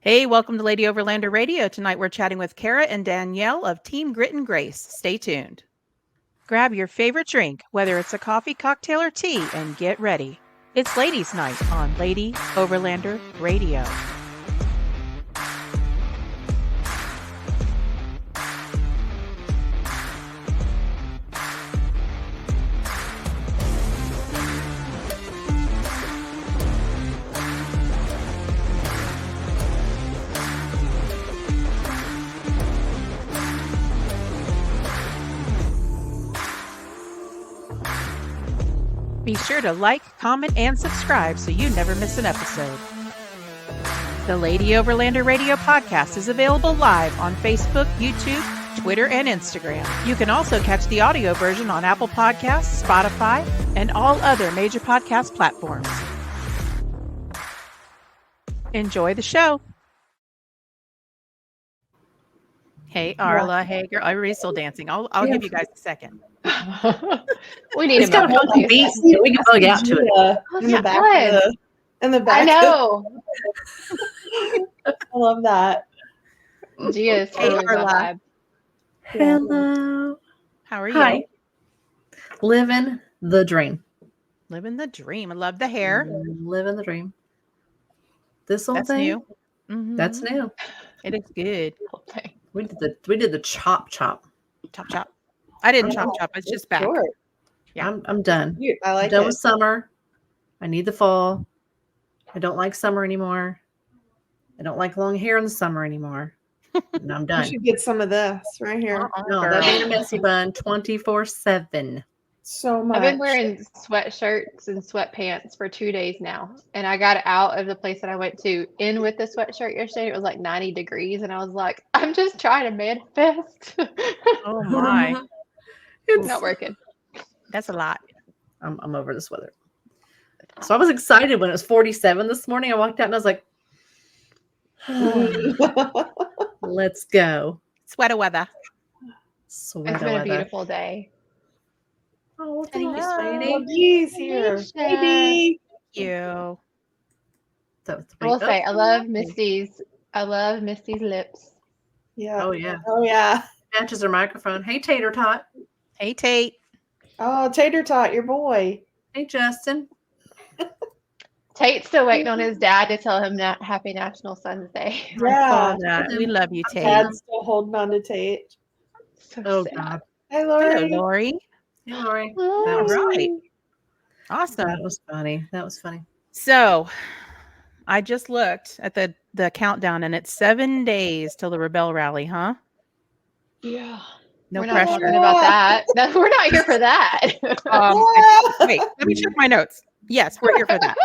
Hey, welcome to Lady Overlander Radio. Tonight we're chatting with Cara and Danielle of Team Grit and Grace. Stay tuned. Grab your favorite drink, whether it's a coffee, cocktail, or tea, and get ready. It's Ladies' Night on Lady Overlander Radio. Be sure to like, comment, and subscribe so you never miss an episode. The Lady Overlander Radio podcast is available live on Facebook, YouTube, Twitter, and Instagram. You can also catch the audio version on Apple Podcasts, Spotify, and all other major podcast platforms. Enjoy the show. Hey, Arla. Hey, girl. Everybody's still dancing. I'll give you guys a second. We need it's got a funky beat. We can bug out to it. In the back. In the back. I know. I love that. Gia is totally my vibe. Hello. How are you? Hi. Living the dream. Living the dream. I love the hair. Living the dream. This whole That's thing. new. Mm-hmm. That's new. It is good. We did the chop. Chop. I didn't chop. It's just back. Sure. Yeah. I'm done. I like I'm done it. with summer. I need the fall. I don't like summer anymore. I don't like long hair in the summer anymore. And I'm done. You should get some of this right here. No, that ain't a messy bun 24/7. So much. I've been wearing sweatshirts and sweatpants for 2 days now. And I got out of the place that I went to in with the sweatshirt yesterday. It was like 90 degrees. And I was like, I'm just trying to manifest. Oh my. It's not working. That's a lot. I'm over this weather. So I was excited when it was 47 this morning. I walked out and I was like, let's go. Sweater weather. It's been a beautiful day. Oh, well, thank you, Sweetie. sweetie. He's here. Baby. Thank you. I will say, I love Misty's lips. Yeah. Oh, yeah. Oh, yeah. Matches her microphone. Hey, Tater Tot. Hey, Tate. Oh, Tater Tot, your boy. Hey, Justin. Tate's still waiting on his dad to tell him Happy National Sons Day. Yeah. We love you, Tate. Dad's still holding on to Tate. So Oh, sad. God. Hey, Lori. Hello, Lori. Hey, Lori. All right. Awesome. That was funny. So I just looked at the countdown and it's 7 days till the Rebelle Rally, huh? Yeah. No We're not pressure. talking about that. No, we're not here for that. Wait, let me check my notes. Yes, we're here for that.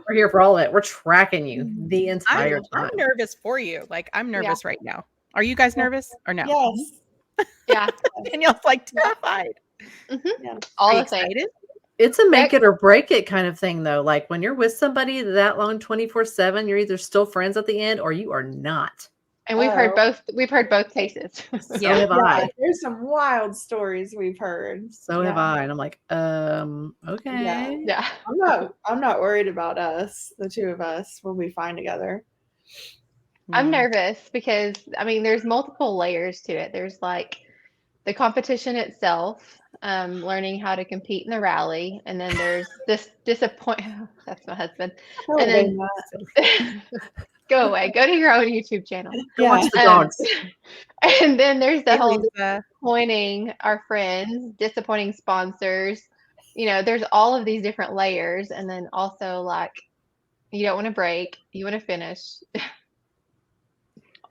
We're here for all of it. We're tracking you the entire I'm time. nervous for you. Like, I'm nervous right now. Are you guys nervous or no? Yes. Yeah. Danielle's like terrified. Mm-hmm. Yeah. All Are the you things. excited? It's a make it or break it kind of thing, though. Like when you're with somebody that long 24/7, you're either still friends at the end or you are not. And we've heard both. We've heard both cases. So have I. There's some wild stories we've heard. So have I. And I'm like, okay. Yeah. I'm not worried about us. The two of us will be fine together. I'm nervous because there's multiple layers to it. There's like the competition itself, learning how to compete in the rally, and then there's this disappointment. That's my husband. And then go away. Go to your own YouTube channel. Go watch the dogs. And then there's the whole Lisa. disappointing our friends, disappointing sponsors. There's all of these different layers, and then also like you don't want to break, you want to finish.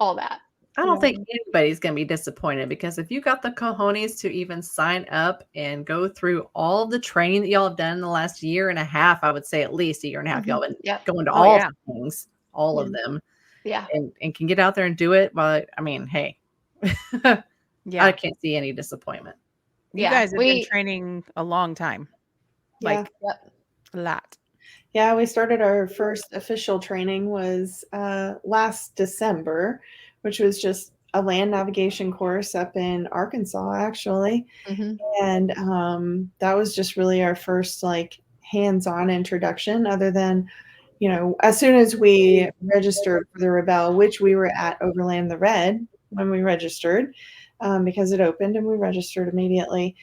All that. I don't think anybody's going to be disappointed because if you got the cojones to even sign up and go through all the training that y'all have done in the last year and a half, I would say at least a year and a half, y'all been going to all things, all of them. Yeah. And can get out there and do it. Well, hey, I can't see any disappointment. You guys have been training a long time. Like a lot. Yeah, we started our first official training was last December, which was just a land navigation course up in Arkansas, actually. Mm-hmm. And that was just really our first like hands-on introduction, other than as soon as we registered for the Rebelle, which we were at Overland the Red when we registered, because it opened and we registered immediately.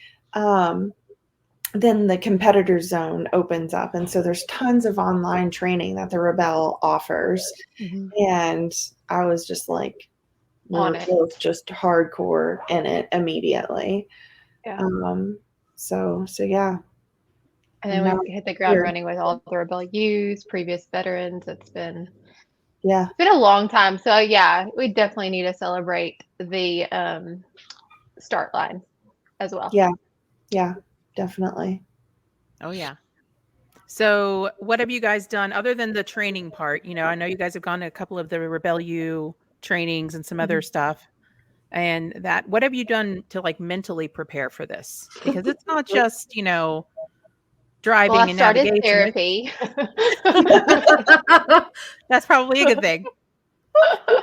Then the competitor zone opens up. And so there's tons of online training that the Rebelle offers. Mhm. And I was just like, we On were it. both just hardcore in it immediately. Yeah. So yeah. And then now we hit the ground here. running with all the Rebelle youths, previous veterans. It's been Yeah. a long time. So yeah, we definitely need to celebrate the start line as well. Yeah, definitely. Oh, yeah. So what have you guys done other than the training part? I know you guys have gone to a couple of the Rebelle U trainings and some other stuff. And what have you done to like mentally prepare for this? Because it's not just, driving Well, I and started navigation. therapy. That's probably a good thing.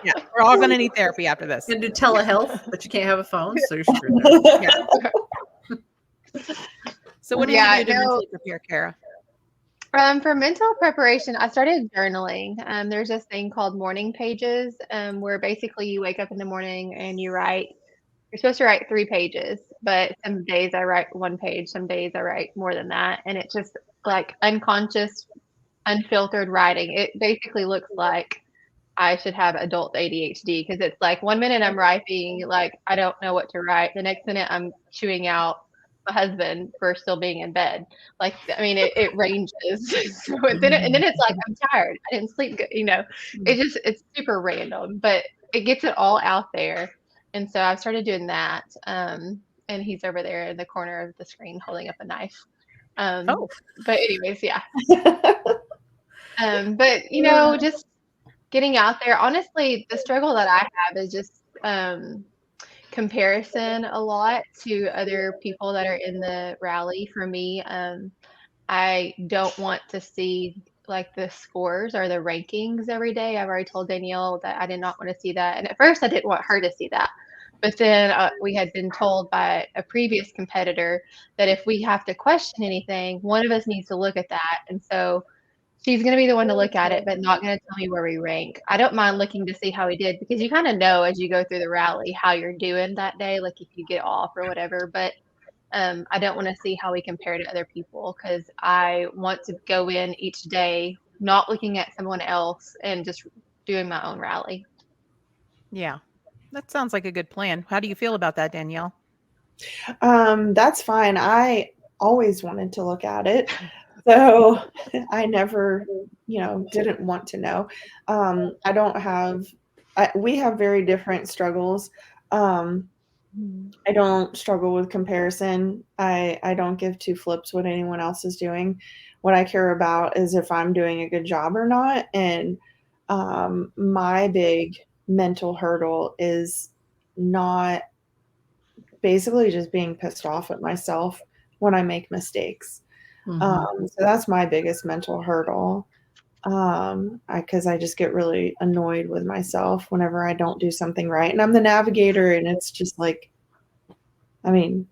Yeah, we're all going to need therapy after this. You can do telehealth, but you can't have a phone, so you're screwed there. Yeah. So what did you do to mentally prepare, Cara? For mental preparation, I started journaling. There's this thing called morning pages, where basically you wake up in the morning and you write. You're supposed to write 3 pages, but some days I write 1 page, some days I write more than that, and it's just like unconscious, unfiltered writing. It basically looks like I should have adult ADHD because it's like 1 minute I'm writing like I don't know what to write, the next minute I'm chewing out my husband for still being in bed. Like, I mean, it ranges. So, and then it's like I'm tired. I didn't sleep good. It's super random, but it gets it all out there. And so I've started doing that. And he's over there in the corner of the screen holding up a knife. But anyways, yeah. But just getting out there. Honestly, the struggle that I have is just comparison a lot to other people that are in the rally. For me, I don't want to see like the scores or the rankings every day. I've already told Danielle that I did not want to see that. And at first I didn't want her to see that. But then we had been told by a previous competitor that if we have to question anything, one of us needs to look at that. And so she's going to be the one to look at it, but not going to tell me where we rank. I don't mind looking to see how we did because you kind of know as you go through the rally how you're doing that day, like if you get off or whatever. But I don't want to see how we compare to other people because I want to go in each day not looking at someone else and just doing my own rally. Yeah, that sounds like a good plan. How do you feel about that, Danielle? That's fine. I always wanted to look at it. So I never, didn't want to know. We have very different struggles. I don't struggle with comparison. I don't give 2 flips what anyone else is doing. What I care about is if I'm doing a good job or not. And my big mental hurdle is not basically just being pissed off at myself when I make mistakes. So that's my biggest mental hurdle. Because I just get really annoyed with myself whenever I don't do something right. And I'm the navigator, and it's just like, I mean,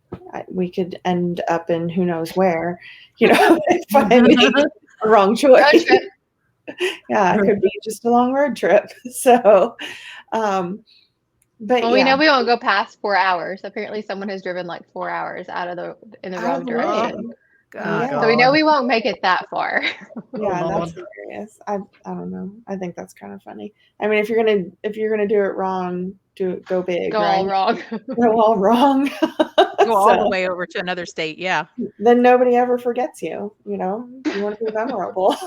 we could end up in who knows where, if I make the wrong choice. Yeah, it could be just a long road trip. So, but we know we won't go past 4 hours. Apparently, someone has driven like 4 hours in the wrong direction. God. So we know we won't make it that far. Yeah, that's hilarious. I don't know. I think that's kind of funny. I mean, if you're gonna do it wrong, go big. Go right? all wrong. Go all wrong. Go all the way over to another state. Yeah. Then nobody ever forgets you. You want to be memorable.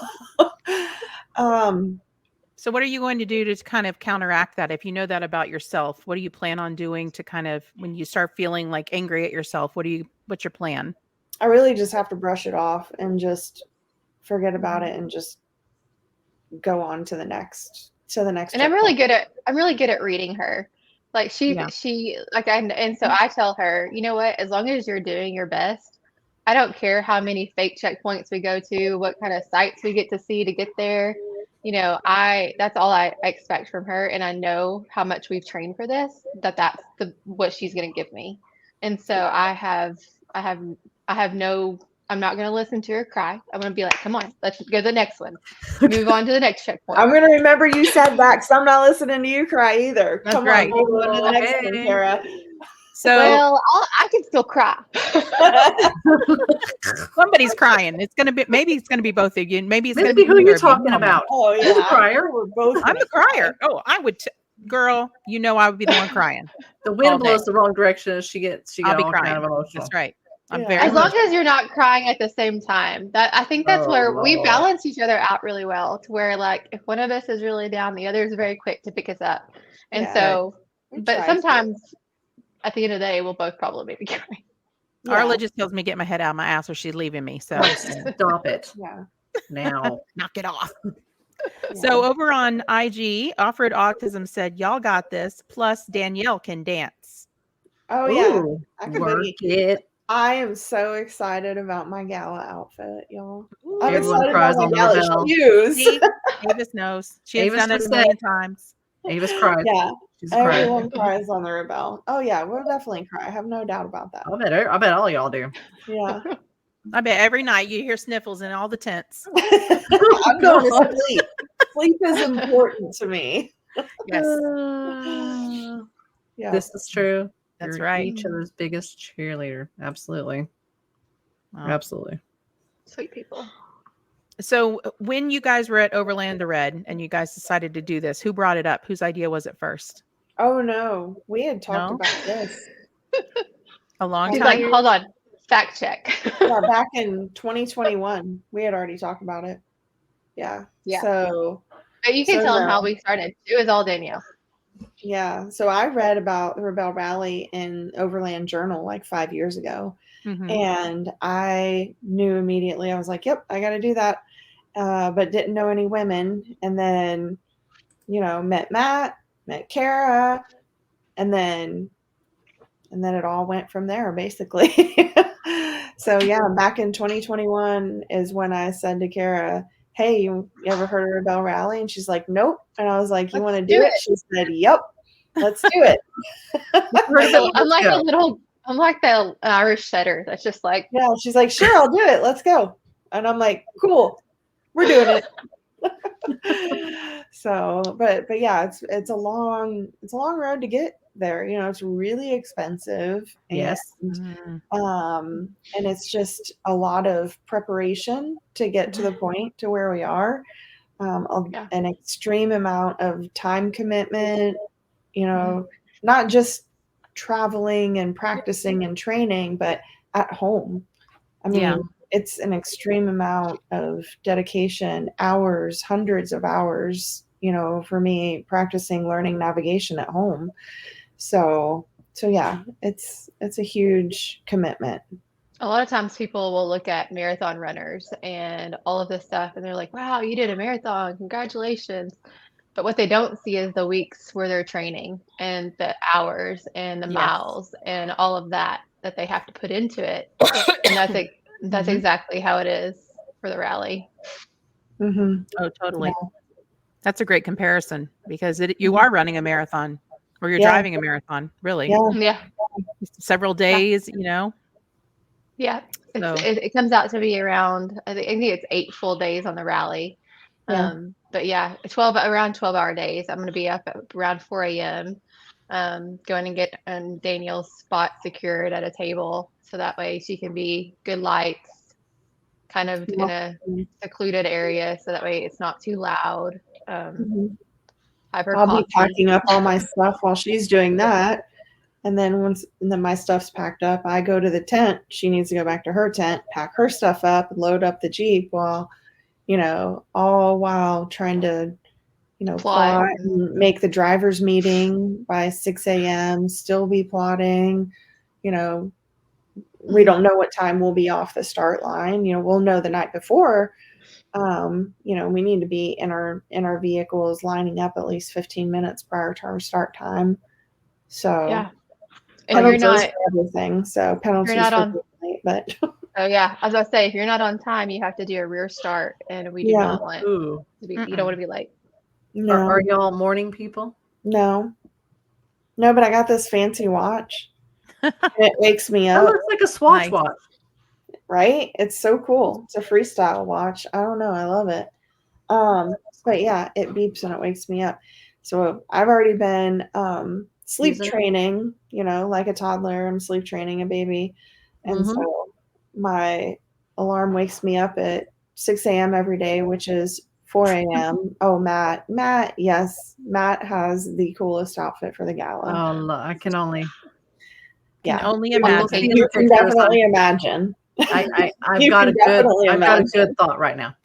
So what are you going to do to kind of counteract that? If you know that about yourself, what do you plan on doing to kind of, when you start feeling like angry at yourself, what's your plan? I really just have to brush it off and just forget about it and just go on to the next. And I'm really good at reading her. Like she like and so I tell her, you know what, as long as you're doing your best, I don't care how many fake checkpoints we go to, what kind of sights we get to see to get there. That's all I expect from her, and I know how much we've trained for this. That's what she's going to give me, and so I'm I'm not going to listen to her cry. I'm going to be like, come on, let's go to the next one. Move on to the next checkpoint. I'm going to remember you said that because I'm not listening to you cry either. That's Come right. on, move on to the next one, Cara. So well, I can still cry. somebody's crying. It's gonna be both of you. Maybe it's gonna Maybe be who either you're of you. talking about. Oh Who's a yeah, crier? we're both. I'm the crier. Oh, I would, girl. You know, I would be the one crying. The all wind day. blows the wrong direction. She gets I'll be all crying. kind of emotional. That's right. I'm Yeah. very As long emotional. as you're not crying at the same time. I think that's Oh, where we Lord. balance each other out really well, to where like if one of us is really down, the other is very quick to pick us up. And Yeah. so, We but try to. sometimes at the end of the day, we'll both probably be crying. Yeah. Arla just tells me to get my head out of my ass or she's leaving me. So Stop it Yeah. now. knock it off. Yeah. So over on IG, Offered Autism said, y'all got this. Plus Danielle can dance. Oh yeah, Ooh, I can work boogie. it. I am so excited about my gala outfit, y'all. Ooh. I'm Everyone excited cries about on my the gala Rebelle. shoes. See, Avis knows. She has Avis done it just a million times. Avis cried. Yeah, She's a crier. everyone cries on the Rebelle. Oh yeah, we'll definitely cry. I have no doubt about that. I bet all y'all do. Yeah, I bet every night you hear sniffles in all the tents. I'm going to sleep. Sleep is important to me. Yes, Yeah, This is true. that's You're right. each other's biggest cheerleader. Absolutely. Wow. Absolutely. Sweet people. So when you guys were at Overland to Red and you guys decided to do this, who brought it up? Whose idea was it first? Oh no, we had talked No? about this. A long He's time. like, hold on, fact check. Yeah, back in 2021, we had already talked about it. Yeah. Yeah. So But you can So tell him no. how we started. It was all Danielle. yeah, so I read about the Rebelle Rally in Overland Journal like 5 years ago. Mhm. And I knew immediately. I was like, yep, I got to do that. But didn't know any women. And then, met Matt, met Cara, and then it all went from there, basically. So yeah, back in 2021 is when I said to Cara, hey, you ever heard of Rebelle Rally? And she's like, nope. And I was like, you want to do it? She said, yep, let's do it. I'm like the Irish setter that's just like, Yeah, she's like, sure, I'll do it. Let's go. And I'm like, cool, we're doing it. So, but yeah, it's a long road to get there. It's really expensive. Yes. And it's just a lot of preparation to get to the point to where we are. An extreme amount of time commitment, not just traveling and practicing and training, but at home. I mean, it's an extreme amount of dedication, hours, hundreds of hours, for me practicing learning navigation at home. So yeah, it's a huge commitment. a lot of times people will look at marathon runners and all of this stuff and they're like, wow, you did a marathon, congratulations. But what they don't see is the weeks where they're training and the hours and the miles and all of that they have to put into it. And that's exactly how it is for the rally. Mm-hmm. Oh, totally. Yeah. That's a great comparison because you are running a marathon or you're driving a marathon, really. Yeah. Several days, Yeah. It comes out to be around, I think it's 8 full days on the rally. Yeah. But yeah, around 12-hour days. I'm going to be up at around 4 a.m. Going and get Danielle's spot secured at a table. So that way she can be good lights, kind of in a secluded area. So that way it's not too loud. I'll be packing up all my stuff while she's doing that. And then my stuff's packed up, I go to the tent. She needs to go back to her tent, pack her stuff up, load up the Jeep while, all while trying to, plot and make the driver's meeting by 6 a.m., still be plotting. We don't know what time we'll be off the start line. We'll know the night before. We need to be in our vehicles lining up at least 15 minutes prior to our start time. So yeah. And you're not everything. So penalties you're not for late, but oh yeah, I was gonna say if you're not on time, you have to do a rear start, and we do not want to be. You don't want to be late. No. Are y'all morning people? No, but I got this fancy watch. It wakes me up. It looks like a Swatch watch. right? It's so cool. It's a freestyle watch. I don't know. I love it. But yeah, it beeps and it wakes me up. So I've already been sleep training, like a toddler. I'm sleep training a baby. And so my alarm wakes me up at 6 a.m. every day, which is 4 a.m. Oh, Matt, yes, Matt has the coolest outfit for the gala. Oh, I can only imagine. You can definitely imagine. I've got a good thought right now.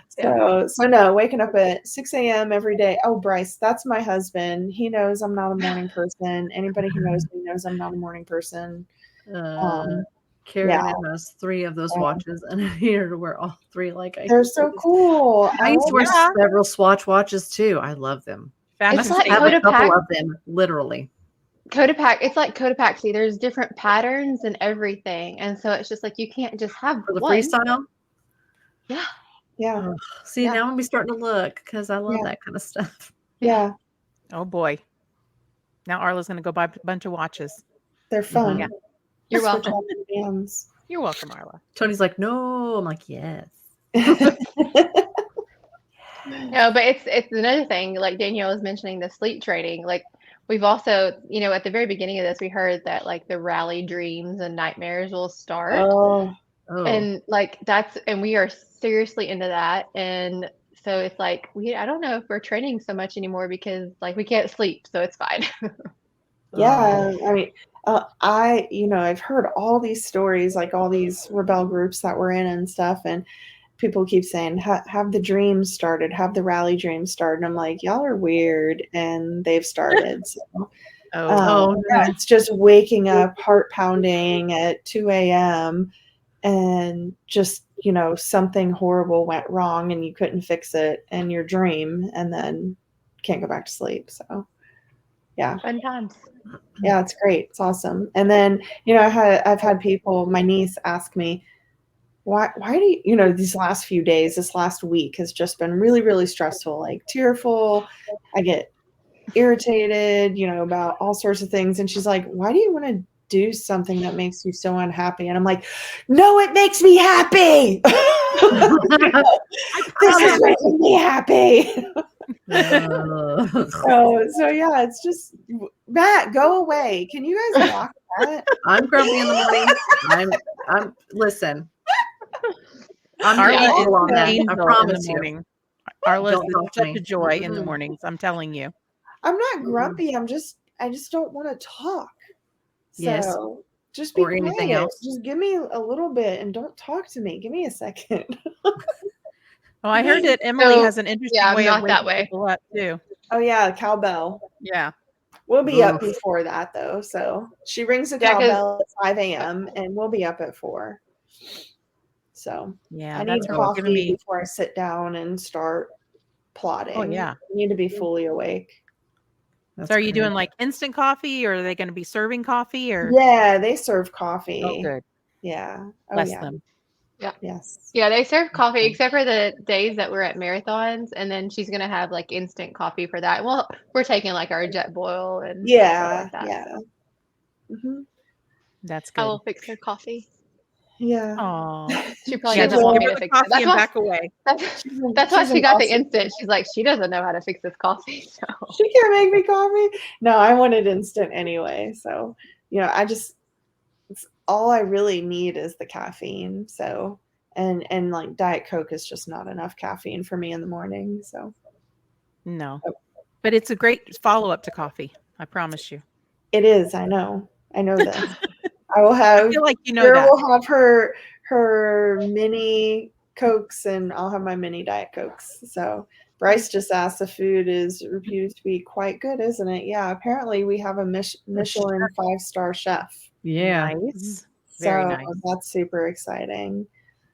So no, waking up at 6 a.m. every day. Oh, Bryce, that's my husband. He knows I'm not a morning person. Anybody who knows me knows I'm not a morning person. Karen has 3 of those watches, and here to wear all 3. They're so cool. I used to wear several Swatch watches too. I love them. It's like I have a couple of them, literally. Cotopaxi, it's like Cotopaxi. There's different patterns and everything, and so it's just like you can't just have for the one. freestyle. Yeah. Oh, see, now I'm starting to look because I love that kind of stuff. Yeah. Oh boy. Now Arla's going to go buy a bunch of watches. They're fun. Yeah. You're welcome. You're welcome, Arla. Tony's like, no. I'm like, yes. No, but it's another thing. Like Danielle was mentioning the sleep training. Like we've also, at the very beginning of this, we heard that like the rally dreams and nightmares will start. Oh. And and we are seriously into that. And so it's like, I don't know if we're training so much anymore because like we can't sleep. So it's fine. Yeah. I mean, I've heard all these stories, like all these Rebelle groups that we're in and stuff. And people keep saying, have the dreams started, have the rally dreams started. And I'm like, y'all are weird. And they've started. So, it's just waking up, heart pounding at 2 a.m. and just, something horrible went wrong and you couldn't fix it in your dream and then can't go back to sleep. So, yeah. Fun times. Yeah, it's great. It's awesome. And then, I've had people, my niece ask me, why do you, these last few days, this last week has just been really, really stressful, like tearful. I get irritated, about all sorts of things. And she's like, why do you want to do something that makes you so unhappy? And I'm like, no, it makes me happy. This is making me happy. So yeah, it's just, Matt, go away. Can you guys block that? I'm grumpy in the morning. Listen. Arla is on that. I promise in the morning. you. Arla is such a joy in the mornings. I'm telling you. I'm not grumpy. I just don't want to talk. So just be quiet. Anything else. Just give me a little bit and don't talk to me. Give me a second. Well, I heard that Emily has an interesting way of waking people up too. Oh yeah, cowbell. Yeah. We'll be up before that though. So she rings the cowbell at 5 a.m. and we'll be up at 4. So I need coffee before I sit down and start plotting. Oh yeah. I need to be fully awake. So are you doing like instant coffee, or are they going to be serving coffee? Or yeah, they serve coffee. Oh, good. Yeah. Bless them. Yeah. Yes. Yeah, they serve coffee except for the days that we're at marathons, and then she's gonna have like instant coffee for that. Well, we're taking like our jet boil and yeah, stuff like that. yeah. Mm-hmm. That's good. I will fix her coffee. Yeah. Oh, She probably doesn't want me to fix it. That's back away. That's why she got the instant. She's like, she doesn't know how to fix this coffee. So she can't make me coffee. No, I wanted instant anyway. So, all I really need is the caffeine. So, and like Diet Coke is just not enough caffeine for me in the morning. So, no, but it's a great follow up to coffee. I promise you. It is. I know this. I will have. I feel like will have her mini Cokes and I'll have my mini Diet Cokes. So Bryce just asked if food is reputed to be quite good, isn't it? Yeah. Apparently we have a Michelin 5-star chef. Yeah. Nice. Very nice. That's super exciting.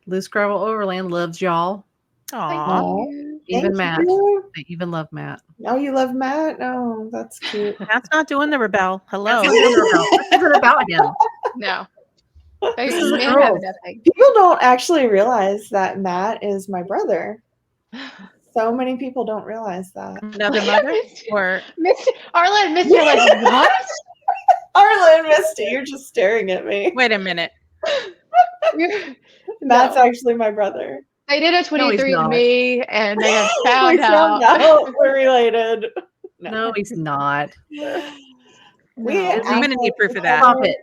Loose Gravel Overland loves y'all. Aww. Even Matt. I even love Matt. Oh, you love Matt? Oh, that's cute. Matt's not doing the Rebelle. Hello. This isn't about him. No. People don't actually realize that Matt is my brother. So many people don't realize that. Another mother? Or Arla and Misty are like, what? Arla and Misty, you're just staring at me. Wait a minute. That's No. actually my brother. They did a No, he's 23andMe and they have We found found out. out we're related. No, he's not. We No. act I'm gonna need like proof each of that. Stop other- it.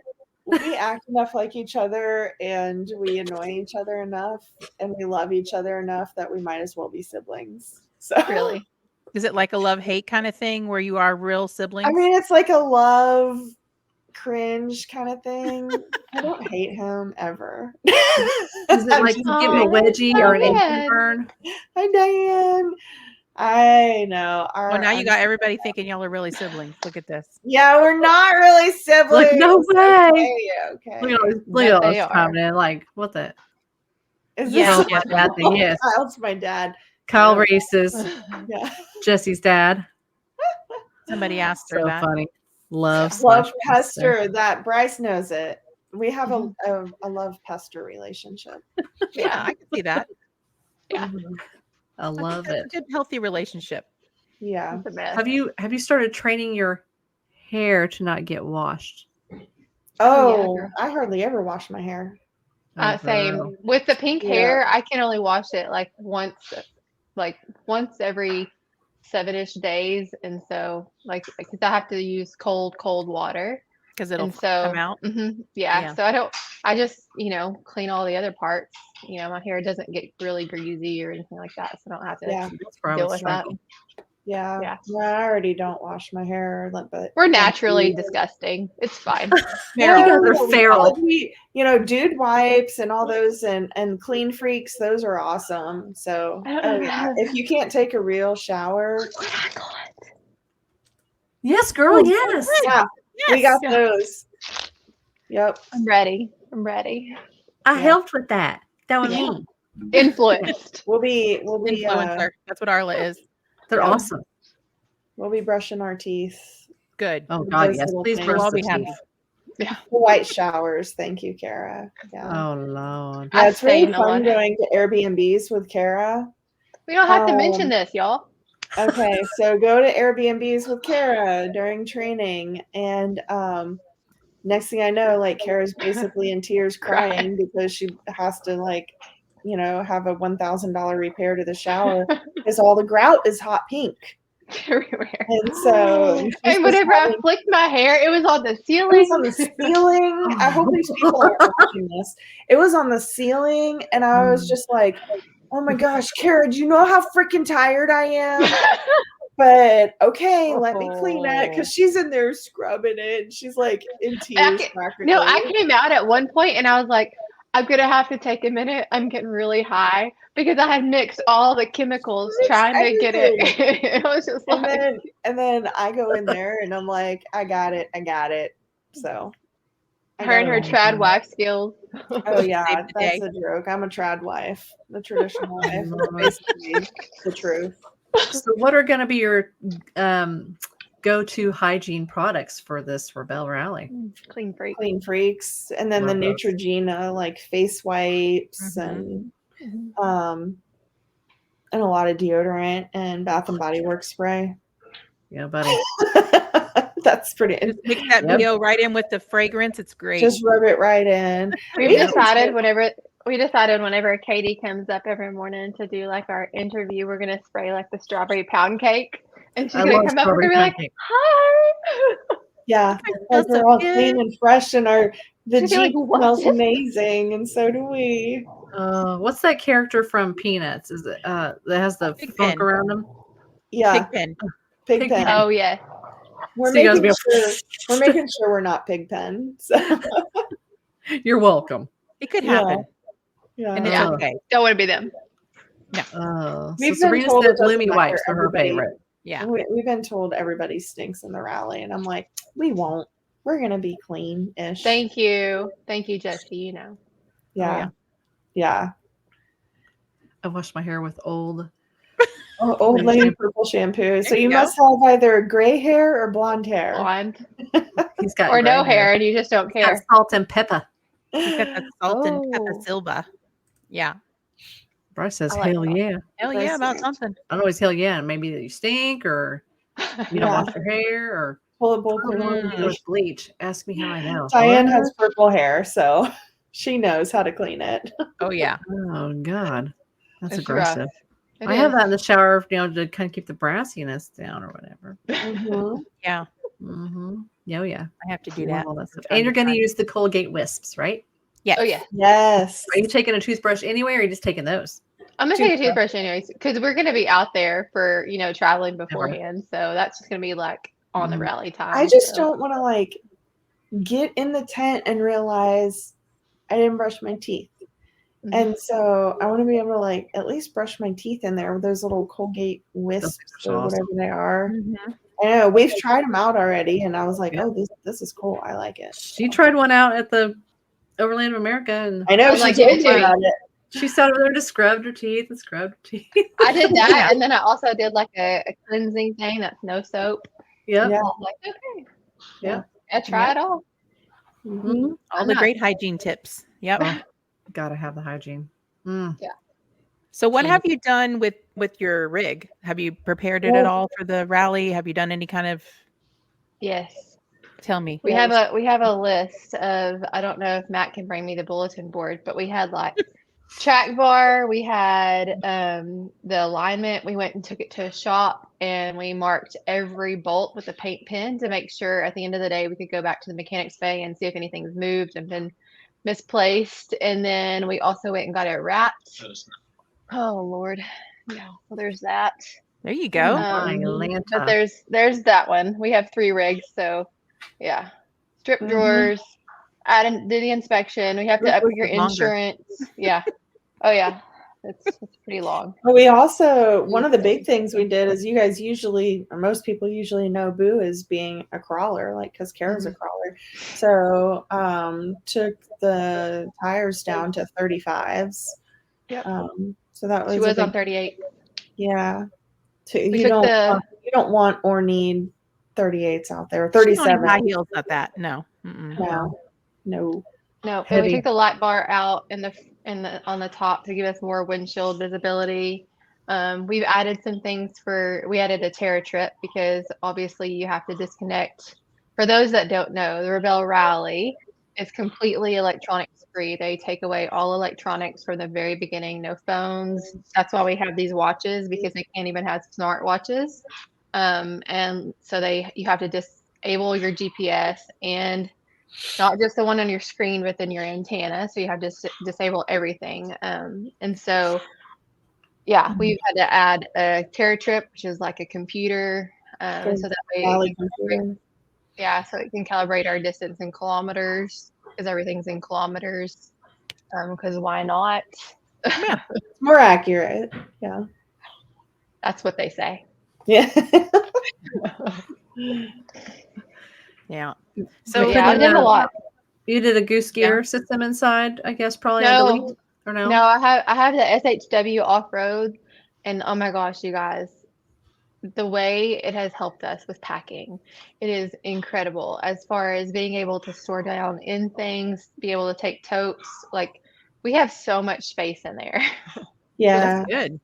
We act enough like each other, and we annoy each other enough, and we love each other enough that we might as well be siblings. So Really? Is it like a love-hate kind of thing where you are real siblings? I mean, it's like a love cringe kind of thing. I don't hate him ever. Is it like to give him a wedgie or an engine burn? Hi, Diane. I know. Well, now you got everybody thinking y'all are really siblings. Look at this. Yeah, we're not really siblings. Like, no way. Okay. Look at all But they this are. coming in. Like, what the? Is Yeah, this my dad thing? Yes. Kyle's my dad. Kyle Yeah. Reese's Yeah. Jesse's dad. Somebody asked her So that. funny. Love Love / pester. That Bryce knows it. We have a love pester relationship. Yeah, I can see that. Yeah. I love That's it. a good, healthy relationship. Yeah. It's the best. Have you started training your hair to not get washed? Oh, girl. I hardly ever wash my hair. Oh, Same. girl. With the pink Yeah. hair, I can only wash it like once every 7-ish days. And so because I have to use cold water. Because it'll And so, come out. yeah. So I just, clean all the other parts. My hair doesn't get really greasy or anything like that. So I don't have to Yeah. That's where I deal would with that. struggle. Yeah. Yeah. Well, I already don't wash my hair, but We're naturally disgusting. It's fine. You guys are feral. Dude wipes and all those and clean freaks, those are awesome. So if you can't take a real shower, Yes, girl. Yes. yeah, we got those. Yep. I'm ready. I helped with that. That was me. Influenced. We'll be Influencer. That's what Arla is. They're Yeah. awesome. we'll be brushing our teeth. Good. Oh God, Those yes. little Please things. brush We'll all the be happy. teeth. The white showers. Thank you, Cara. Yeah. Oh Lord. Yeah, it's really stain a fun lot. going to Airbnbs with Cara. We don't have to mention this, y'all. Okay, so go to Airbnbs with Cara during training, and next thing I know, like Cara's basically in tears crying because she has to have a $1,000 repair to the shower because all the grout is hot pink. Everywhere. And so And whenever I flicked my hair, it was on the it ceiling. was on the ceiling. I hope these people aren't watching this. It was on the ceiling, and I was just like, oh my gosh, Cara, do you know how freaking tired I am? But okay, let me clean it because she's in there scrubbing it. And she's like in tears. No, I came out at one point and I was like, I'm gonna have to take a minute. I'm getting really high because I had mixed all the chemicals trying to get it. It was just and then I go in there and I'm like, I got it. So her and her trad wife skills. Oh yeah, Save the that's day. a joke. I'm a trad wife, the traditional wife, basically the truth. So what are going to be your go-to hygiene products for this Rebelle Rally? Clean freak. Clean freaks, and then the Love those. Neutrogena like face wipes and a lot of deodorant and Bath and Body Works spray. Yeah, buddy. That's pretty. Just mix that BO right in with the fragrance. It's great. Just rub it right in. We've decided whenever Katie comes up every morning to do like our interview, we're gonna spray like the strawberry pound cake, and she's gonna come up and be like, "Hi." Yeah, That's we're so all good. clean and fresh, and the She'd be like, Jeep "What smells is this?" amazing, and so do we. What's that character from Peanuts? Is it that has the Pigpen. funk around him? Yeah, Pigpen. Pigpen. Oh yeah. We're So you guys making sure we're not Pigpen. So. You're welcome. It could happen. Yeah. And it's Yeah. okay. Don't want to be them. So We've been Serena told said it doesn't Bloomy matter, wipes are her everybody. favorite. Yeah. We've been told everybody stinks in the rally, and I'm like, we won't. We're gonna be clean-ish. Thank you, Jesse. Yeah. Yeah. I washed my hair with old. Old lady purple shampoo. So you you go. must have either gray hair or blonde hair. Blonde He's got or no gray hair, and you just don't He's got care. salt and pepper. He's got that salt and pepper Oh. silva. Yeah. Bryce says, I like "Hell salt. yeah!" Hell yeah, about something. I don't always hell yeah. Maybe that you stink or you don't Yeah. wash your hair or Pull it, bleach. Ask me how I know. Diane has purple hair, so She knows how to clean it. Oh yeah. Oh God, that's It's aggressive. rough. I have that in the shower, to kind of keep the brassiness down or whatever. Mhm. Yeah. Mm-hmm. Yeah, yeah. I have to do Love that. all that stuff. from time And you're to going to time. use the Colgate Wisps, right? Yes. Oh yeah. Yes. Are you taking a toothbrush anyway, or are you just taking those? I'm gonna take a toothbrush anyways because we're gonna be out there for traveling beforehand, so that's just gonna be like on the Mhm. rally time. I just so. don't want to like get in the tent and realize I didn't brush my teeth. Mhm. And so I want to be able to like at least brush my teeth in there with those little Colgate Wisps are or whatever they are. Mhm. I know we've tried them out already, and I was like, Yeah. "Oh, this is cool. I like it." She tried one out at the Overland of America, and I know I she like told it me too. about it. she sat over there to scrub her teeth and scrubbed her teeth. I did that, Yeah. and then I also did like a cleansing thing that's no soap. Yep. Yeah. I'm like, okay, Yeah. I try it all. Mhm. Mhm. All Why the not? great hygiene tips. Yep. Oh, gotta have the hygiene. Mm. So what Jeez. have you done with your rig? Have you prepared it at all for the rally? Have you done any kind of Yes. tell me? We have a list of, I don't know if Matt can bring me the bulletin board, but we had like track bar, we had the alignment, we went and took it to a shop and we marked every bolt with a paint pen to make sure at the end of the day we could go back to the mechanics bay and see if anything's moved and been misplaced. And then we also went and got it wrapped. Oh Lord. Yeah, well there's that. There you go. My But Lanta. there's that one. We have 3 rigs, so yeah. Strip Mhm. drawers, add and do the inspection. We have to This up list your is longer. insurance. Yeah. Oh yeah. It's pretty long. But we also, one of the big things we did is you guys usually, or most people usually know Boo as being a crawler, like because Cara's a crawler. So took the tires down to 35s. Yep. So that was She a was big, on 38. yeah. You took don't want or need 38s out there. She don't need 37. high heels at that. No. Mm-mm. No. No, and we Heavy. took the light bar out in the on the top to give us more windshield visibility. We've added some things we added a Terra trip because obviously you have to disconnect. For those that don't know, the Rebelle Rally is completely electronics free. They take away all electronics from the very beginning, no phones. That's why we have these watches because they can't even have smart watches. And so you have to disable your GPS and not just the one on your screen within your antenna. So you have to disable everything. And so, yeah, we've had to add a Terra trip, which is like a computer. So that way, Valley computer. yeah, so it can calibrate our distance in kilometers because everything's in kilometers. Because why not? Yeah. It's more accurate. Yeah. That's what they say. Yeah. Yeah. So So yeah, I've done a lot. You did a goose gear system inside, I guess, probably. No. I believe, or no? No, I have the SHW off road, and oh my gosh, you guys, the way it has helped us with packing, it is incredible as far as being able to store down in things, be able to take totes. Like we have so much space in there. Yeah. that's good.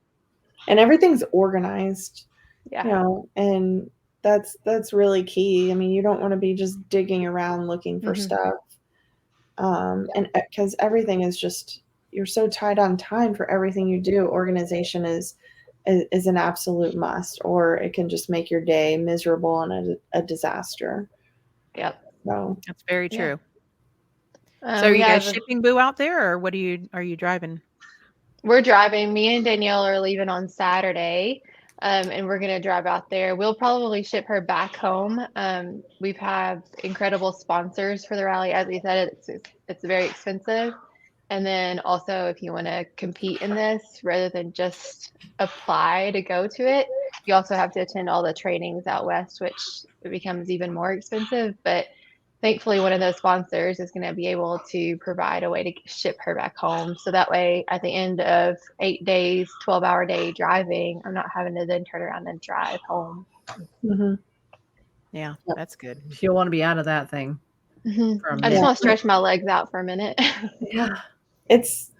And everything's organized. Yeah. You know, and that's really key. I mean, you don't want to be just digging around looking for Mhm. stuff. And because everything is just, you're so tight on time for everything you do. Organization is an absolute must, or it can just make your day miserable and a disaster. Yep. So That's very Yeah. true. So are we you guys have- shipping Boo out there, or what are you driving? We're driving. Me and Danielle are leaving on Saturday, and we're gonna drive out there. We'll probably ship her back home. We've had incredible sponsors for the rally. As we said, it's very expensive. And then also, if you want to compete in this, rather than just apply to go to it, you also have to attend all the trainings out west, which it becomes even more expensive. But thankfully, one of those sponsors is going to be able to provide a way to ship her back home. So that way, at the end of 8 days, 12-hour day driving, I'm not having to then turn around and drive home. mhm. Yeah, that's good. You'll want to be out of that thing. For a I just minute. want to stretch my legs out for a minute. Yeah. It's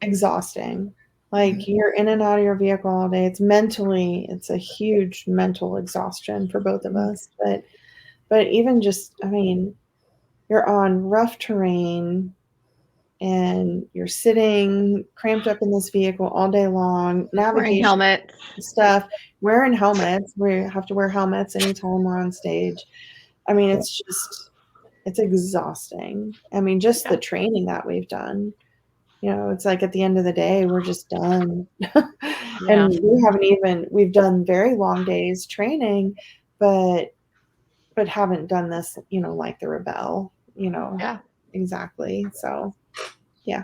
exhausting. Like you're in and out of your vehicle all day. It's a huge mental exhaustion for both of us. But even just, I mean, you're on rough terrain and you're sitting cramped up in this vehicle all day long, Wearing navigation helmets. stuff, wearing helmets. We have to wear helmets anytime we're on stage. I mean, it's exhausting. I mean, just the training that we've done, it's like at the end of the day, we're just done. And we've done very long days training, but haven't done this, like the Rebelle, Yeah. exactly. So yeah,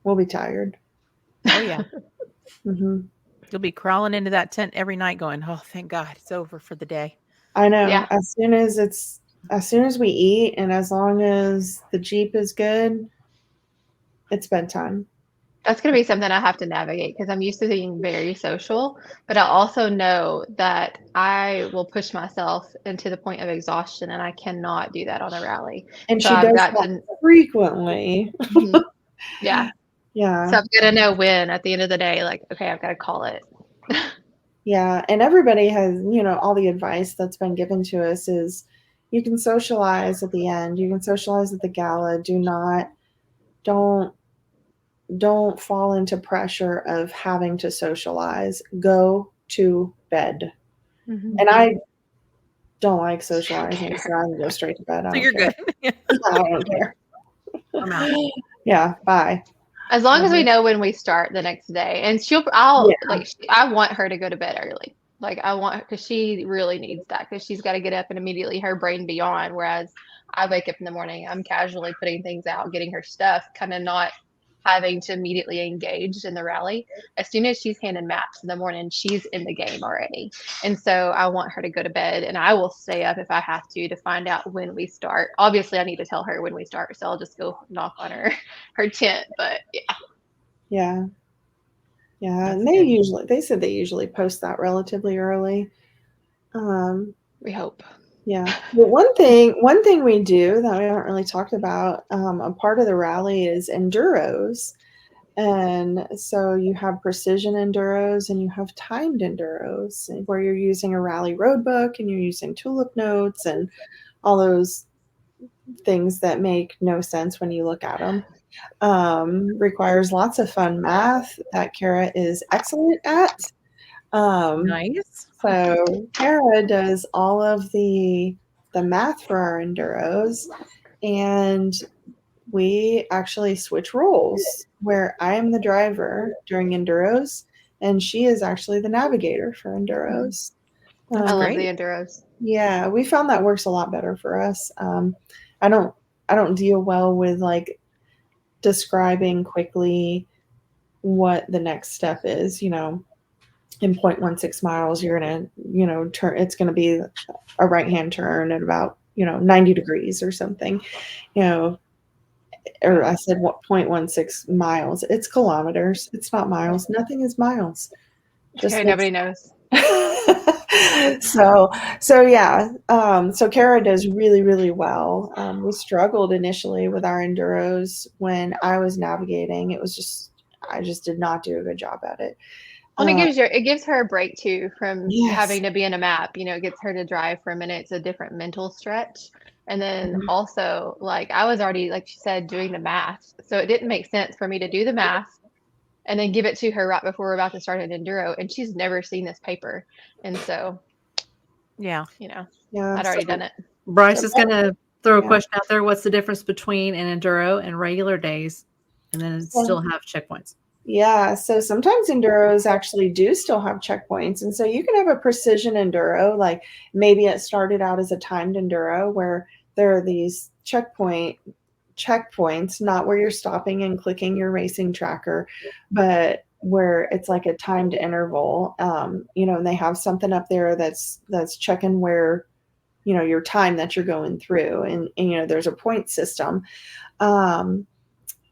we'll be tired. Oh yeah. Mm-hmm. You'll be crawling into that tent every night going, oh, thank God it's over for the day. I know. Yeah. As soon as we eat and as long as the Jeep is good, it's bedtime. That's going to be something I have to navigate because I'm used to being very social, but I also know that I will push myself into the point of exhaustion, and I cannot do that on a rally. And So she I've does got that to, frequently. yeah. Yeah. So I've got to know when at the end of the day, like, okay, I've got to call it. Yeah. And everybody has, all the advice that's been given to us is you can socialize at the end. You can socialize at the gala. Don't fall into pressure of having to socialize. Go to bed. Mm-hmm. And I don't like socializing, so I can go straight to bed. So you're good. I don't care. I'm out. Yeah, bye. As long as we know when we start the next day, and I want her to go to bed early. Like I want, because she really needs that, because she's got to get up and immediately her brain be on. Whereas I wake up in the morning, I'm casually putting things out, getting her stuff, kind of not having to immediately engage in the rally. As soon as she's handing maps in the morning, she's in the game already. And so I want her to go to bed, and I will stay up if I have to find out when we start. Obviously, I need to tell her when we start, so I'll just go knock on her tent. But Yeah. And That's they said they usually post that relatively early. we hope. Yeah. But one thing we do that we haven't really talked about, a part of the rally is enduros. And so you have precision enduros and you have timed enduros where you're using a rally road book and you're using tulip notes and all those things that make no sense when you look at them. Requires lots of fun math that Cara is excellent at. nice. So Cara does all of the math for our enduros, and we actually switch roles where I am the driver during enduros and she is actually the navigator for enduros. I love great. the enduros. Yeah, we found that works a lot better for us. I don't deal well with like describing quickly what the next step is. In 0.16 miles, you're gonna, turn. It's gonna be a right-hand turn at about 90 degrees or something. Or I said what 0.16 miles. It's kilometers. It's not miles. Nothing is miles. Just Okay, nobody knows. so yeah. So Cara does really, really well. We struggled initially with our enduros when I was navigating. I just did not do a good job at it. Well, it gives her a break too from Yes. having to be in a map. It gets her to drive for a minute. It's a different mental stretch. And then also, like I was already, like she said, doing the math, so it didn't make sense for me to do the math and then give it to her right before we're about to start an enduro, and she's never seen this paper, and so Yeah. I'd already done it. Bryce is going to throw a question out there. What's the difference between an enduro and regular days, and then still have checkpoints? Yeah, so sometimes enduros actually do still have checkpoints. And so you can have a precision enduro, like maybe it started out as a timed enduro where there are these checkpoints, not where you're stopping and clicking your racing tracker, but where it's like a timed interval. And they have something up there that's checking where, your time that you're going through. And there's a point system.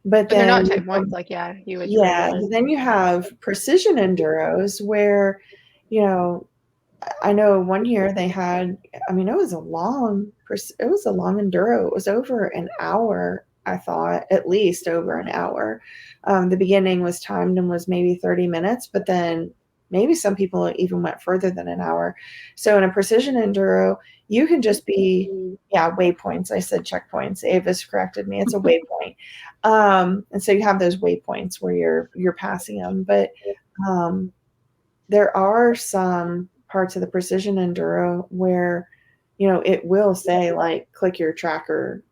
But they're not then checkpoints like you would. Yeah, then you have precision enduros where, I know one year they had, it was a long enduro. It was over an hour, I thought, at least over an hour. The beginning was timed and was maybe 30 minutes, but then maybe some people even went further than an hour. So in a precision enduro, you can just be, waypoints. I said checkpoints. Avis corrected me. It's a waypoint. And so you have those waypoints where you're passing them. But there are some parts of the precision enduro where, it will say like, click your tracker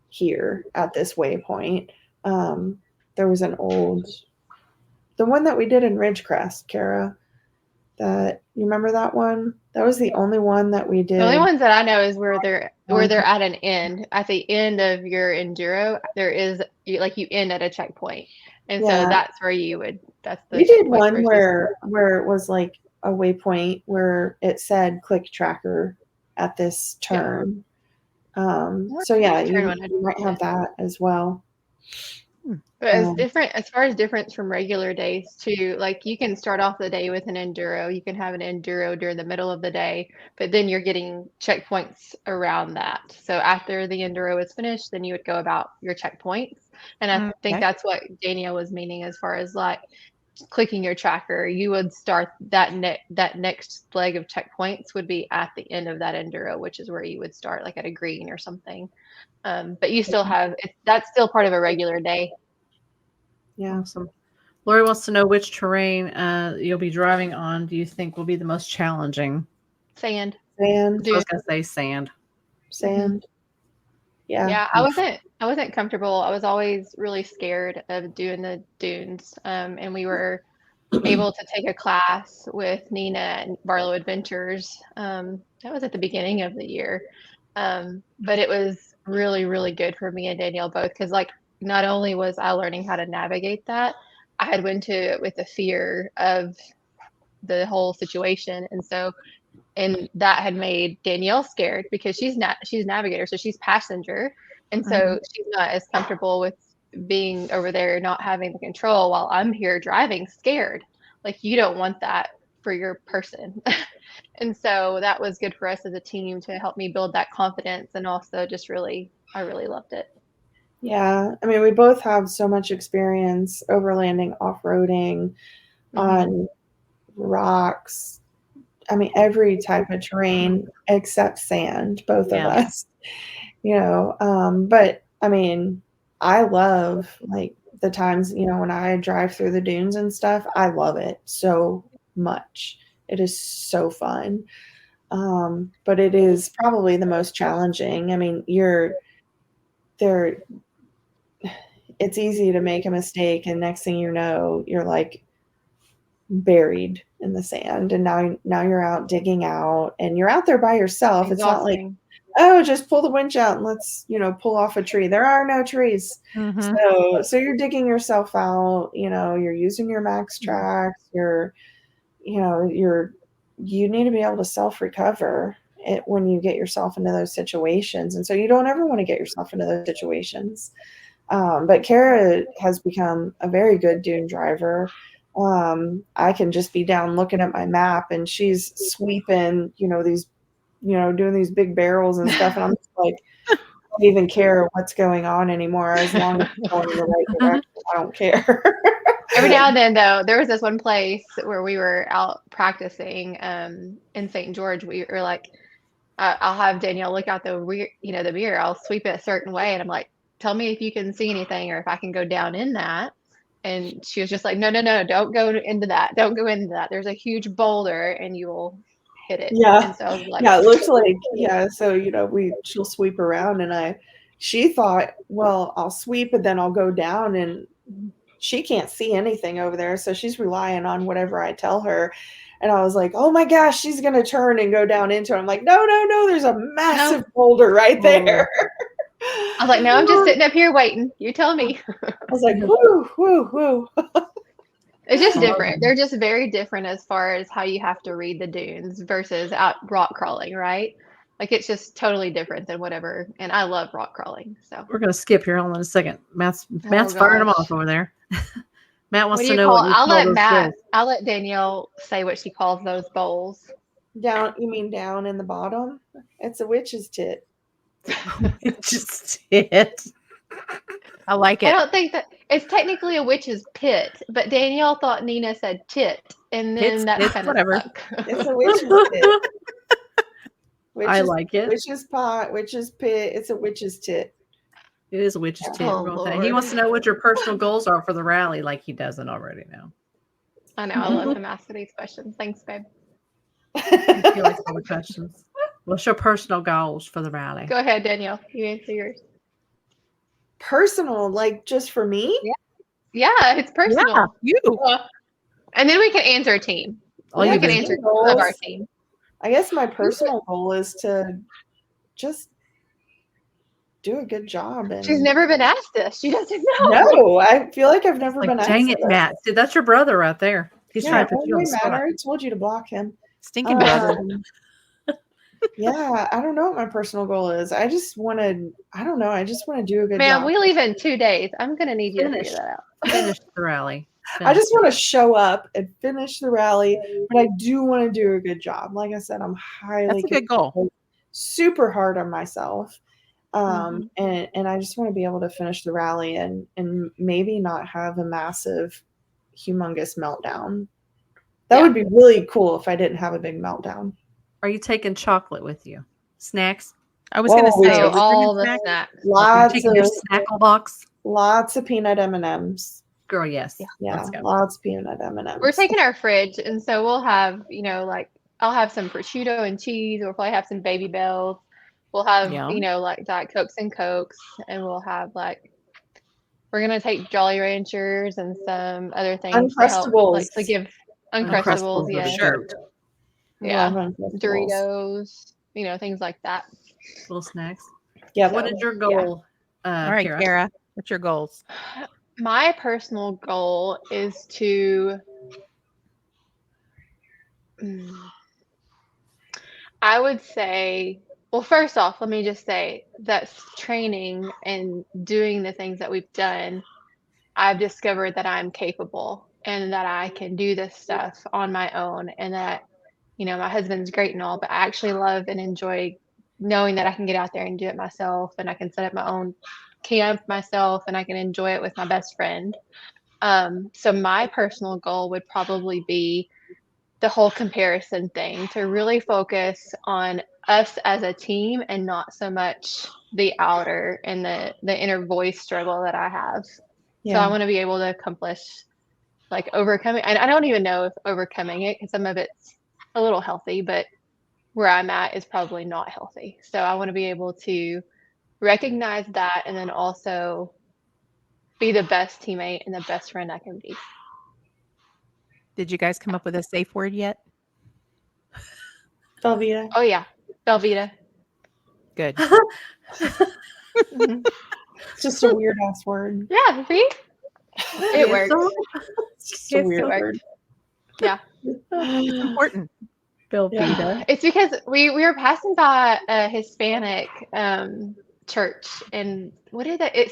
here at this waypoint. There was the one that we did in Ridgecrest, Cara, that you remember that one? That was the only one that we did. The only ones that I know is where they're at an end. At the end of your enduro, there is like you end at a checkpoint, and so that's where you would. That's the. We did one where it was like a waypoint where it said click tracker at this turn. So you might have that as well. But it's different as far as difference from regular days too. Like you can start off the day with an enduro. You can have an enduro during the middle of the day, but then you're getting checkpoints around that. So after the enduro is finished, then you would go about your checkpoints. And I think that's what Danielle was meaning as far as like clicking your tracker. You would start that next leg of checkpoints would be at the end of that enduro, which is where you would start like at a green or something. But you still have that's still part of a regular day. Yeah. Awesome. Lori wants to know which terrain you'll be driving on. Do you think will be the most challenging? Sand. I was gonna say sand. Sand. Yeah. Yeah. I wasn't comfortable. I was always really scared of doing the dunes. And we were able to take a class with Nina and Barlow Adventures. That was at the beginning of the year. But it was really, really good for me and Danielle both because like not only was I learning how to navigate that, I had went to it with the fear of the whole situation. And that had made Danielle scared because she's navigator, so she's passenger. And so she's not as comfortable with being over there, not having the control while I'm here driving scared. Like you don't want that for your person. And so that was good for us as a team to help me build that confidence. And also just I really loved it. Yeah. I mean, we both have so much experience overlanding, off-roading, on rocks. I mean, every type of terrain except sand, both of us, but I mean, I love like the times, when I drive through the dunes and stuff, I love it so much. It is so fun. But it is probably the most challenging. I mean, it's easy to make a mistake and next thing you know, you're like buried in the sand and now you're out digging out and you're out there by yourself. It's not like, oh, just pull the winch out and let's, pull off a tree. There are no trees. So you're digging yourself out, you're using your max tracks, you need to be able to self-recover it when you get yourself into those situations. And so you don't ever want to get yourself into those situations. But Cara has become a very good dune driver. I can just be down looking at my map and she's sweeping, these, doing these big barrels and stuff. And I'm just like, I don't even care what's going on anymore. As long as it's going in the right direction, I don't care. Every now and then, though, there was this one place where we were out practicing in St. George. We were like, I'll have Danielle look out the mirror. I'll sweep it a certain way. And I'm like, tell me if you can see anything or if I can go down in that. And she was just like, no, don't go into that. Don't go into that. There's a huge boulder and you will hit it. Yeah. And so I was like, it looks like, so, she'll sweep around and she thought, well, I'll sweep and then I'll go down and she can't see anything over there. So she's relying on whatever I tell her. And I was like, oh my gosh, she's going to turn and go down into it. I'm like, no, there's a massive boulder right there. I was like, no, I'm just sitting up here waiting. You tell me. I was like, whoo. It's just different. They're just very different as far as how you have to read the dunes versus out rock crawling, right? Like it's just totally different than whatever. And I love rock crawling. So we're gonna skip here. Hold on a second. Matt's firing them off over there. Matt wants to know what I'll let Danielle say what she calls those bowls. Down, you mean down in the bottom? It's a witch's tit. Witch's tit. I like it. I don't think that it's technically a witch's pit, but Danielle thought Nina said tit. and then that's kind of whatever. stuck. It's a witch's tit. I like it. Witch's pot, witch's pit. It's a witch's tit. It is a witch's tit. Oh, We're going with that. He Lord. wants to know what your personal goals are for the rally, like he doesn't already know. I know. I love him asking these questions. Thanks, babe. He likes all the questions. What's your personal goals for the rally? Go ahead, Danielle. You answer yours. Personal, like just for me? Yeah, it's personal. Yeah, you. And then we can answer a team. Oh, We you can do. answer of our team. I guess my personal goal is to just do a good job. And She's never been asked this. She doesn't know. No, I feel like I've never Like, been asked. dang it, this. Matt. See, that's your brother right there. He's Yeah, trying to it put you on the doesn't spot. matter. I told you to block him. Stinking brother. Yeah, I don't know what my personal goal is. I just want to, I don't know. I just want to do a good Man, job. we leave in 2 days. I'm going to need you to Finish. figure that out. Finish the rally. I just want to show up and finish the rally, but I do want to do a good job. Like I said, I'm highly That's a good goal. super hard on myself. And I just want to be able to finish the rally and maybe not have a massive, humongous meltdown. That would be really cool if I didn't have a big meltdown. Are you taking chocolate with you? Snacks? I was going to say, So are we all bringing the snacks? snacks. Lots Taking your of snackle box? lots of peanut M&Ms. Girl, yes. Yeah, Let's go. lots of peanut M&Ms. We're taking our fridge, and so we'll have, like I'll have some prosciutto and cheese. We'll probably have some Baby Bells. We'll have, Yum. like Diet Cokes and Cokes, and we'll have we're gonna take Jolly Ranchers and some other things to help, Uncrustables. to give Uncrustables Uncrustables, are yeah, the Sure. goat. yeah, Love Uncrustables. Doritos, things like that. Little snacks. Yeah. What is your goal, All right, Cara? Cara, what's your goals? My personal goal is to, I would say, well, first off, let me just say that training and doing the things that we've done, I've discovered that I'm capable and that I can do this stuff on my own, and that, my husband's great and all, but I actually love and enjoy knowing that I can get out there and do it myself, and I can set up my own camp myself, and I can enjoy it with my best friend. So my personal goal would probably be the whole comparison thing, to really focus on us as a team and not so much the outer and the inner voice struggle that I have. So I want to be able to accomplish overcoming. I don't even know if overcoming it, because some of it's a little healthy, but where I'm at is probably not healthy. So I want to be able to recognize that, and then also be the best teammate and the best friend I can be. Did you guys come up with a safe word yet? Velveeta. Oh yeah, Velveeta. Good. Mhm. It's just a weird ass word. Yeah, see, it works. It's just a weird word. Yeah, It's important. Velveeta. it's because we were passing by a Hispanic church, and what did that? It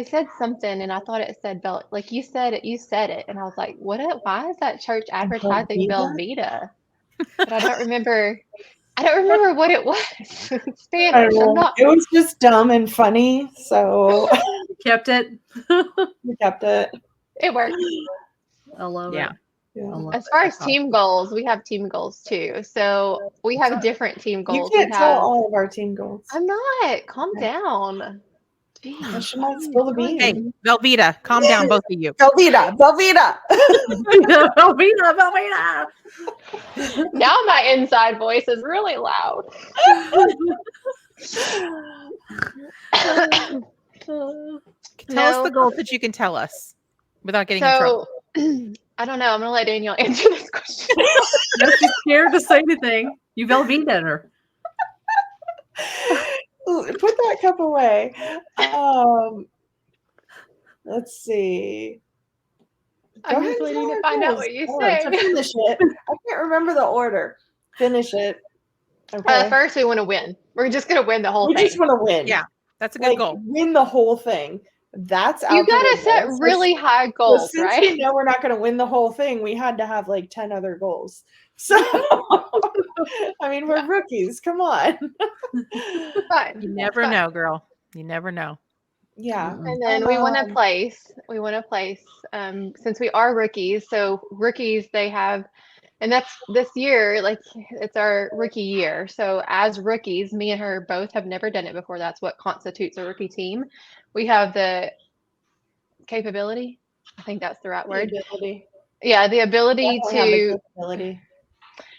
said something, and I thought it said like you said it, and I was like, why is that church advertising Velveeta? But I don't remember what it was. It's Spanish. It was just dumb and funny, so Kept it. we kept it. It worked. I love Yeah. it. Yeah. As far as team goals, we have team goals too. So we have different team You goals. can't tell all of our team goals. I'm not. Calm down. I should not spill the beans. Hey, Velveeta, calm down, both of you. Velveeta. Velveeta. Now my inside voice is really loud. Tell us the goals that you can tell us without getting in trouble. I don't know. I'm gonna let Danielle answer this question. No, she's scared to say anything. You Velveeta her. Put that cup away. Let's see. I'm just waiting to find out what you say. To finish it. I can't remember the order. Finish it. Okay. First, we want to win. We're just gonna win the whole We thing. just want to win. Yeah, that's a good goal. Win the whole thing. That's out. You gotta set really high goals, since right? we know we're not going to win the whole thing, we had to have 10 other goals. So, I mean, we're rookies. Come on. Fine. You never know, girl. You never know. Yeah. And then we want to place. Since we are rookies. So rookies, they have, and that's this year. Like it's our rookie year. So as rookies, me and her both have never done it before. That's what constitutes a rookie team. We have the capability. I think that's the right word. The ability. Yeah, the ability Definitely have the to. capability.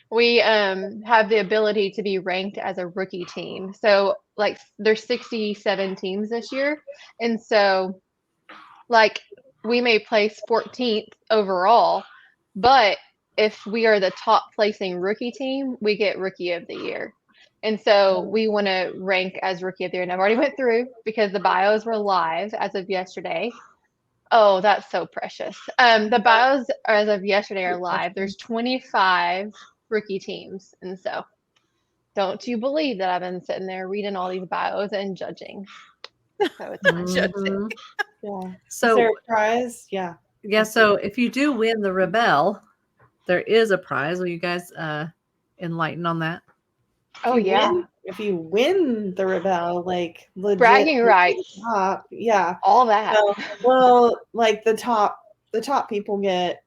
We have the ability to be ranked as a rookie team. So like there's 67 teams this year. And so like we may place 14th overall, but if we are the top placing rookie team, we get rookie of the year. And so we want to rank as rookie of the year. And I've already went through because the bios were live as of yesterday. Oh, that's so precious. The bios as of yesterday are live. There's 25 rookie teams. And so don't you believe that I've been sitting there reading all these bios and judging. So it's Judging. Yeah. So is there a prize? Yeah. Yeah, so if you do win the Rebelle, there is a prize. Will you guys enlighten on that? Oh yeah. If you win the Rebelle, like legit bragging rights. Top, yeah. All that. So, well, like the top people get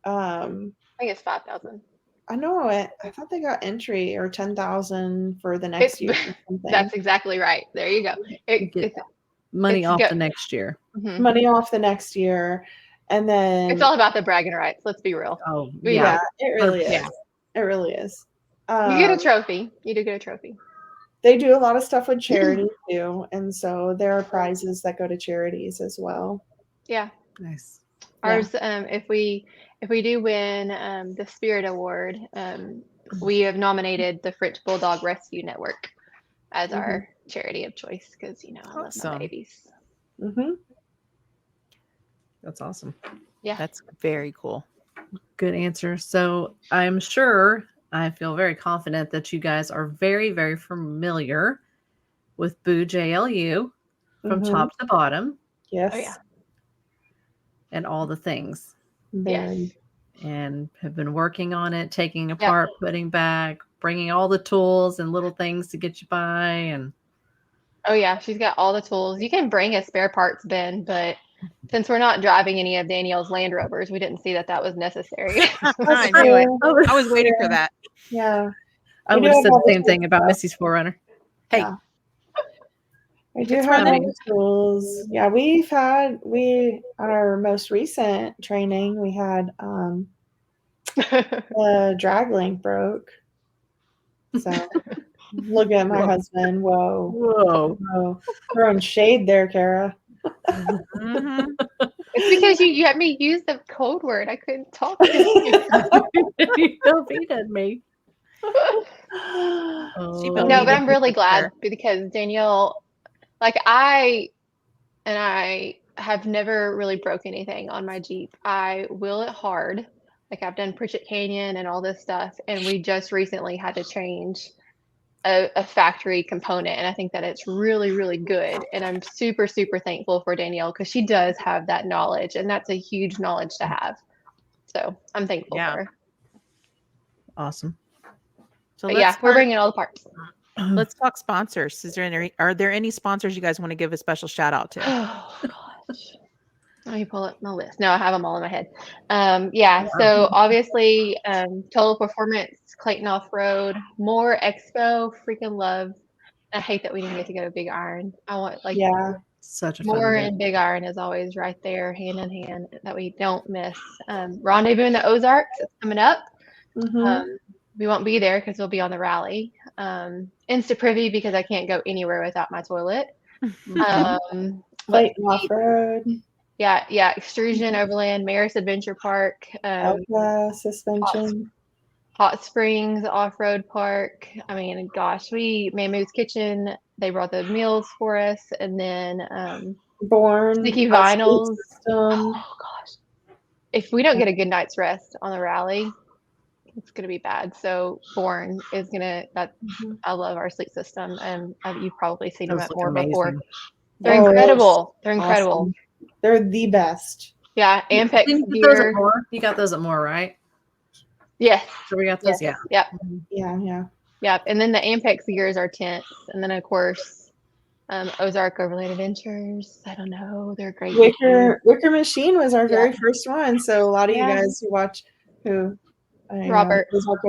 I think it's 5,000. I know it. I thought they got entry or 10,000 for the next year. Or something. That's exactly right. There you go. It's money off the next year. Mm-hmm. Money off the next year. And then it's all about the bragging rights. Let's be real. Oh, yeah. It really is. It really is. You get a trophy. You do get a trophy. They do a lot of stuff with charity too. And so there are prizes that go to charities as well. Yeah. Nice. Ours, if we do win the Spirit Award, we have nominated the French Bulldog Rescue Network as our charity of choice because I love my babies. Mm-hmm. That's awesome. Yeah, that's very cool. Good answer. So I feel very confident that you guys are very, very familiar with Boo JLU from top to bottom. Yes. Oh, yeah. And all the things. Very. And have been working on it, taking apart, putting back, bringing all the tools and little things to get you by. And oh yeah, she's got all the tools. You can bring a spare parts bin, but since we're not driving any of Danielle's Land Rovers, we didn't see that was necessary. I knew it. I was waiting for that. Yeah. I would have said the same thing about Missy's 4Runner. Hey. Yeah. I do have all the tools. Yeah, on our most recent training, we had the drag link broke. So look at my husband. Whoa. Throwing shade there, Cara. Mm-hmm. It's because you had me use the code word. I couldn't talk to you. You defeated me. No, but I'm really glad because Danielle, like I have never really broke anything on my Jeep. I wheel it hard. Like I've done Pritchett Canyon and all this stuff. And we just recently had to change a factory component. And I think that it's really, really good. And I'm super, super thankful for Danielle because she does have that knowledge. And that's a huge knowledge to have. So I'm thankful for her. Awesome. So we're bringing all the parts. Let's talk sponsors. Are there any sponsors you guys want to give a special shout out to? Oh gosh. Let me pull up my list. No, I have them all in my head. So obviously Total Performance, Clayton Off-Road, More Expo, freaking love. I hate that we didn't get to go to Big Iron. I want such a More and Big Iron is always right there, hand in hand, that we don't miss. Rendezvous in the Ozarks, it's coming up. We won't be there because we'll be on the rally. Insta Privy because I can't go anywhere without my toilet. Clayton Off-Road. Yeah. Extrusion, Overland, Maris Adventure Park. Suspension. Hot Springs Off-Road Park. I mean, gosh, Mammoth's Kitchen. They brought the meals for us. And then Born. Sticky Vinyls. Oh, gosh. If we don't get a good night's rest on the rally, it's going to be bad. So Born is going to, I love our sleep system. And you've probably seen them at more before. They're incredible. They're incredible. Awesome. They're the best. Yeah, Ampex gear. You got those at More, right? Yes. So we got those, Yeah. Yeah. Yeah, and then the Ampex gears are tents. And then, of course, Ozark Overland Adventures. I don't know. They're great. Wicker Machine was our very first one. So a lot of you guys who watch Robert. Ozark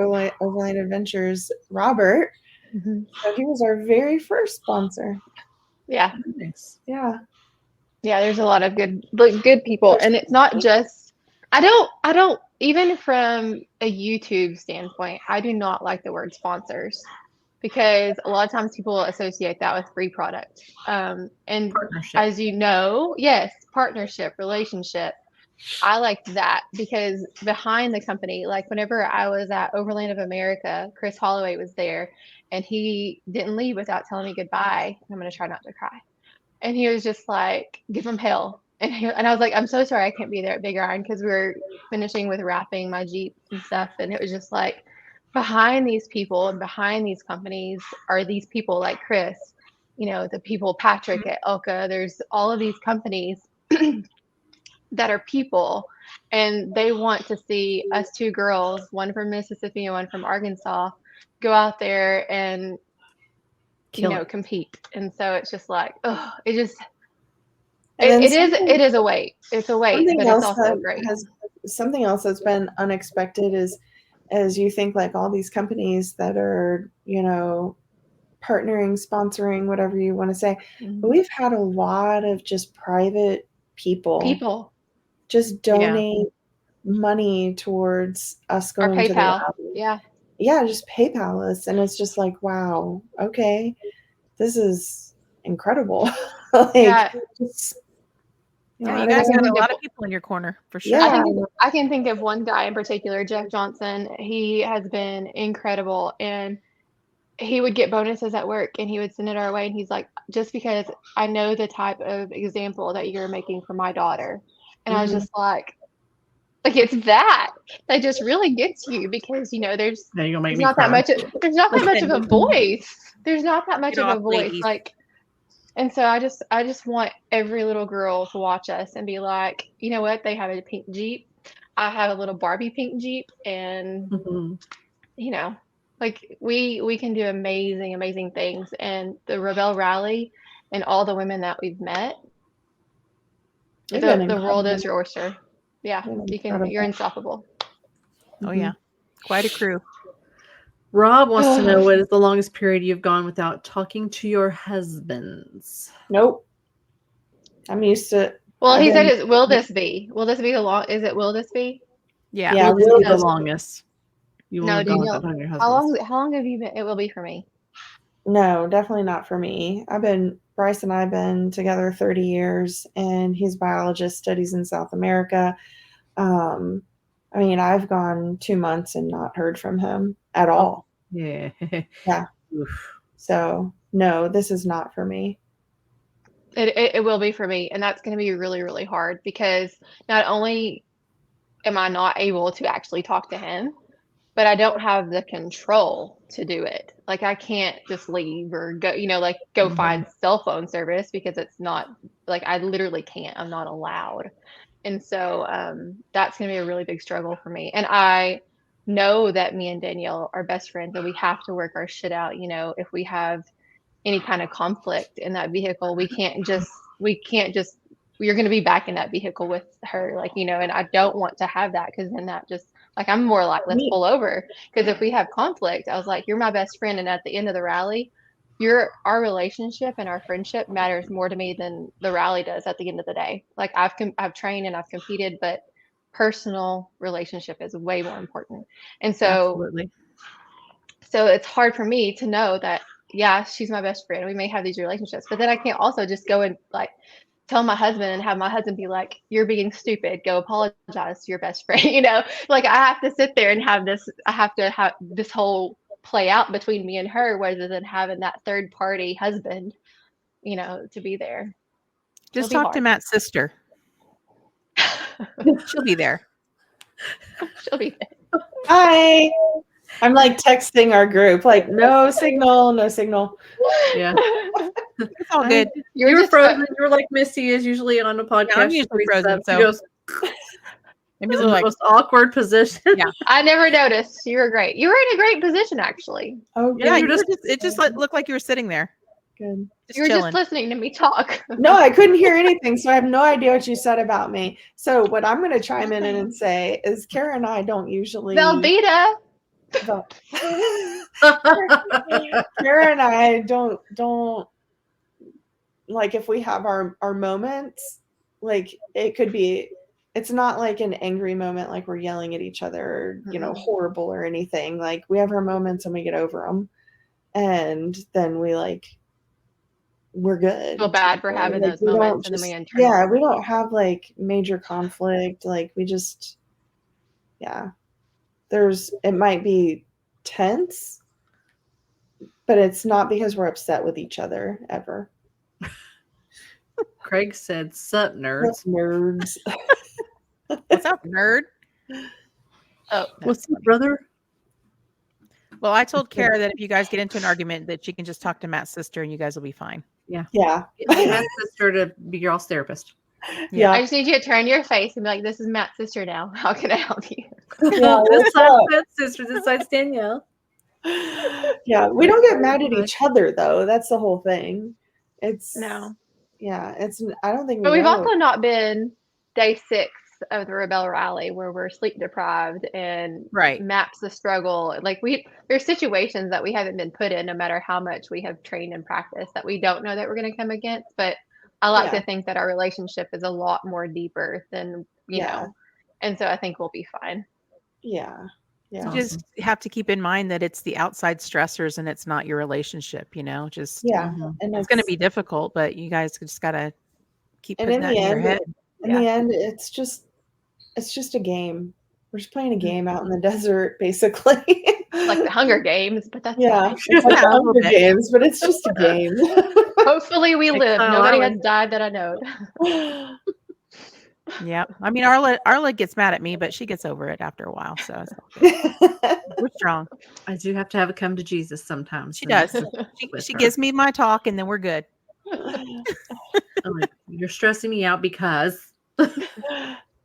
Overland Adventures, Robert. So he was our very first sponsor. Yeah. Nice. Yeah. Yeah, there's a lot of good people. And it's not just I don't even from a YouTube standpoint, I do not like the word sponsors because a lot of times people associate that with free product. And Partnership. as you know, yes, partnership, relationship. I like that because behind the company, like whenever I was at Overland of America, Chris Holloway was there and he didn't leave without telling me goodbye. I'm going to try not to cry. And he was just like, give him hell. And I was like, I'm so sorry I can't be there at Big Iron because we were finishing with wrapping my Jeep and stuff. And it was just like, behind these people and behind these companies are these people like Chris, you know, the people, Patrick at Elka. There's all of these companies that are people. And they want to see us two girls, one from Mississippi and one from Arkansas, go out there and compete. And so it's just like, oh, it is a weight. It's a weight, but it's also great. Something else that's been unexpected is as you think like all these companies that are, partnering, sponsoring, whatever you want to say, but we've had a lot of just private people just donate money towards us going to the rally. Yeah, just PayPal us. And it's just like, wow, okay, this is incredible. You guys got a lot of people in your corner for sure. Yeah. I can think of one guy in particular, Jeff Johnson. He has been incredible, and he would get bonuses at work and he would send it our way. And he's like, just because I know the type of example that you're making for my daughter. And I was just like it's that just really gets you because, there's not that much of a voice. There's not that much of a voice. And so I just want every little girl to watch us and be like, you know what? They have a pink Jeep. I have a little Barbie pink Jeep. And, we can do amazing, amazing things. And the Rebelle Rally and all the women that we've met, the world is your oyster. Yeah, you're unstoppable. Oh, yeah. Quite a crew. Rob wants to know, what is the longest period you've gone without talking to your husbands? Nope. I'm used to it. Well, he said, will this be the long? Is it will this be? Yeah. Will this be the longest? No, Danielle, how long have you been? It will be for me. No, definitely not for me. Bryce and I have been together 30 years, and he's a biologist, studies in South America. I've gone 2 months and not heard from him at all. Yeah. Yeah. Oof. So no, this is not for me. It will be for me. And that's going to be really, really hard because not only am I not able to actually talk to him, but I don't have the control to do it. Like I can't just leave or go, go find cell phone service because it's not I literally can't. I'm not allowed. And so that's going to be a really big struggle for me. And I know that me and Danielle are best friends and we have to work our shit out. If we have any kind of conflict in that vehicle, we can't just, you're going to be back in that vehicle with her, and I don't want to have that because then that just, I'm more like, let's pull over. Because if we have conflict, I was like, you're my best friend. And at the end of the rally, our relationship and our friendship matters more to me than the rally does at the end of the day. I've trained and I've competed, but personal relationship is way more important. And so, absolutely. So it's hard for me to know that, yeah, she's my best friend. We may have these relationships, but then I can't also just go and tell my husband and have my husband be like, you're being stupid. Go apologize to your best friend. I have to sit there and have this, I have to have this whole play out between me and her rather than having that third party husband, to be there. Just talk to Matt's sister. She'll be there. She'll be there. Hi. I'm texting our group, no signal. Yeah. It's all good. You were frozen. You were like Missy is usually on a podcast. Yeah, I'm usually frozen. So maybe the most awkward position. Yeah. I never noticed. You were great. You were in a great position, actually. Oh, yeah. It just looked like you were sitting there. Good. You were just listening to me talk. No, I couldn't hear anything, so I have no idea what you said about me. So what I'm going to chime in and say is Cara and I don't usually... Velveeta! Cara and I don't like, if we have our moments, like, it could be, it's not like an angry moment like we're yelling at each other or, you know, horrible or anything. Like, we have our moments and we get over them, and then we're good. Feel bad for having like, those moments, and then we internalize. Yeah, we don't have like major conflict. Like, we just, yeah, it might be tense, but it's not because we're upset with each other ever. Craig said, "Sup, nerds." What's nerds? What's up, nerd? Oh, what's up, brother? Well, I told Cara that if you guys get into an argument, that she can just talk to Matt's sister, and you guys will be fine. Yeah. Get Matt's sister to be your all's therapist. Yeah. I just need you to turn your face and be like, "This is Matt's sister now. How can I help you?" Yeah, This side's Matt's sister. This side's Danielle. Yeah, we don't get mad at each other though. That's the whole thing. No. Yeah, I don't think. But we've also not been day 6 of the Rebelle Rally where we're sleep deprived and maps the struggle. Like, there's situations that we haven't been put in, no matter how much we have trained and practiced, that we don't know that we're going to come against. But I like to think that our relationship is a lot more deeper than, you know, and so I think we'll be fine. Yeah. Yeah. You just have to keep in mind that it's the outside stressors and it's not your relationship, you know, just, and it's going to be difficult, but you guys just got to keep putting that in your head. In the end, it's just a game. We're just playing a game out in the desert, basically. Like the Hunger Games, but that's it's like the Hunger Games, but it's just a game. Hopefully we live. Nobody has died that I know. Yeah, I mean, Arla gets mad at me, but she gets over it after a while, so it's all good. We're strong. I do have to have a come to Jesus sometimes. She does. She gives me my talk, and then we're good. Like, you're stressing me out because.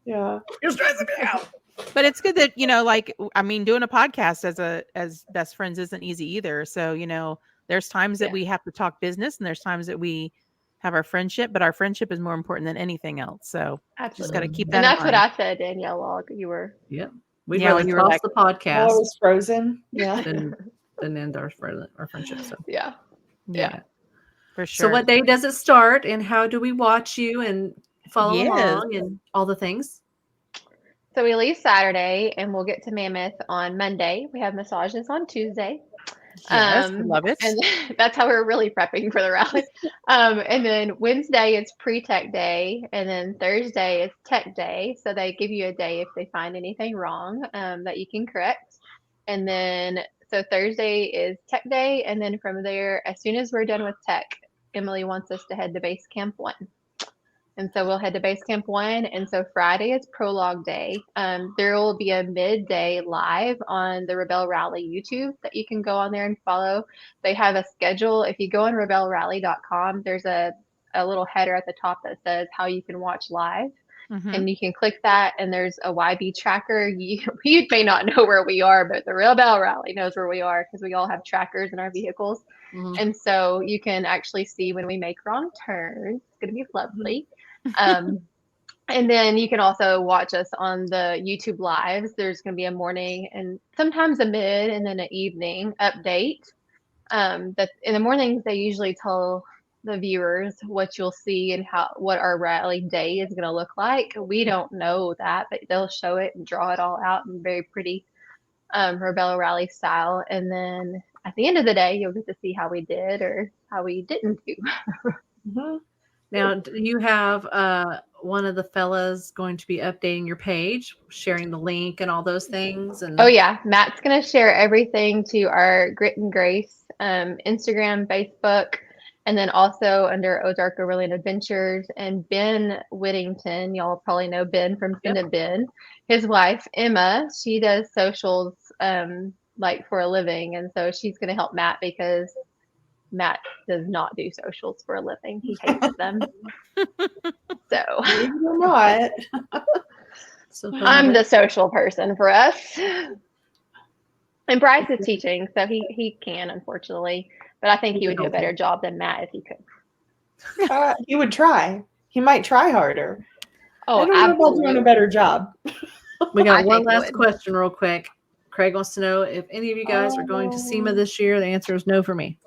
Yeah, you're stressing me out. But it's good that, you know, like, I mean, doing a podcast as best friends isn't easy either. So, you know, there's times that we have to talk business, and there's times that we have our friendship, but our friendship is more important than anything else. So just got to keep that in mind. And that's what I said, Danielle, while you were. Yeah. We'd rather cross the podcast. I was frozen. Yeah. Than end our friendship. So yeah. For sure. So what day does it start, and how do we watch you and follow along and all the things? So we leave Saturday and we'll get to Mammoth on Monday. We have massages on Tuesday. Yes, love it. And that's how we're really prepping for the rally. And then Wednesday is pre-tech day, and then Thursday is tech day. So they give you a day if they find anything wrong that you can correct. And then so Thursday is tech day, and then from there, as soon as we're done with tech, Emily wants us to head to base camp 1. And so we'll head to base camp 1. And so Friday is prologue day. There will be a midday live on the Rebelle Rally YouTube that you can go on there and follow. They have a schedule. If you go on rebellerally.com, there's a little header at the top that says how you can watch live. And you can click that, and there's a YB tracker. You may not know where we are, but the Rebelle Rally knows where we are because we all have trackers in our vehicles. And so you can actually see when we make wrong turns. It's going to be lovely. And then you can also watch us on the YouTube lives. There's going to be a morning and sometimes a mid and then an evening update. That in the mornings, they usually tell the viewers what you'll see and what our rally day is going to look like. We don't know that, but they'll show it and draw it all out in very pretty Rebelle Rally style. And then at the end of the day, you'll get to see how we did or how we didn't do. Now, do you have one of the fellas going to be updating your page, sharing the link and all those things? And oh yeah, Matt's going to share everything to our Grit and Grace Instagram, Facebook, and then also under Ozark Overland Adventures. And Ben Whittington, y'all probably know Ben from Send Ben. His wife Emma, she does socials like for a living, and so she's going to help Matt because Matt does not do socials for a living. He hates them. So you're not. So I'm the social person for us. And Bryce is teaching, so he can, unfortunately. But I think he would do a better job than Matt if he could. He would try. He might try harder. Oh, I don't know about doing a better job. We got one last question real quick. Craig wants to know if any of you guys are going to SEMA this year. The answer is no for me.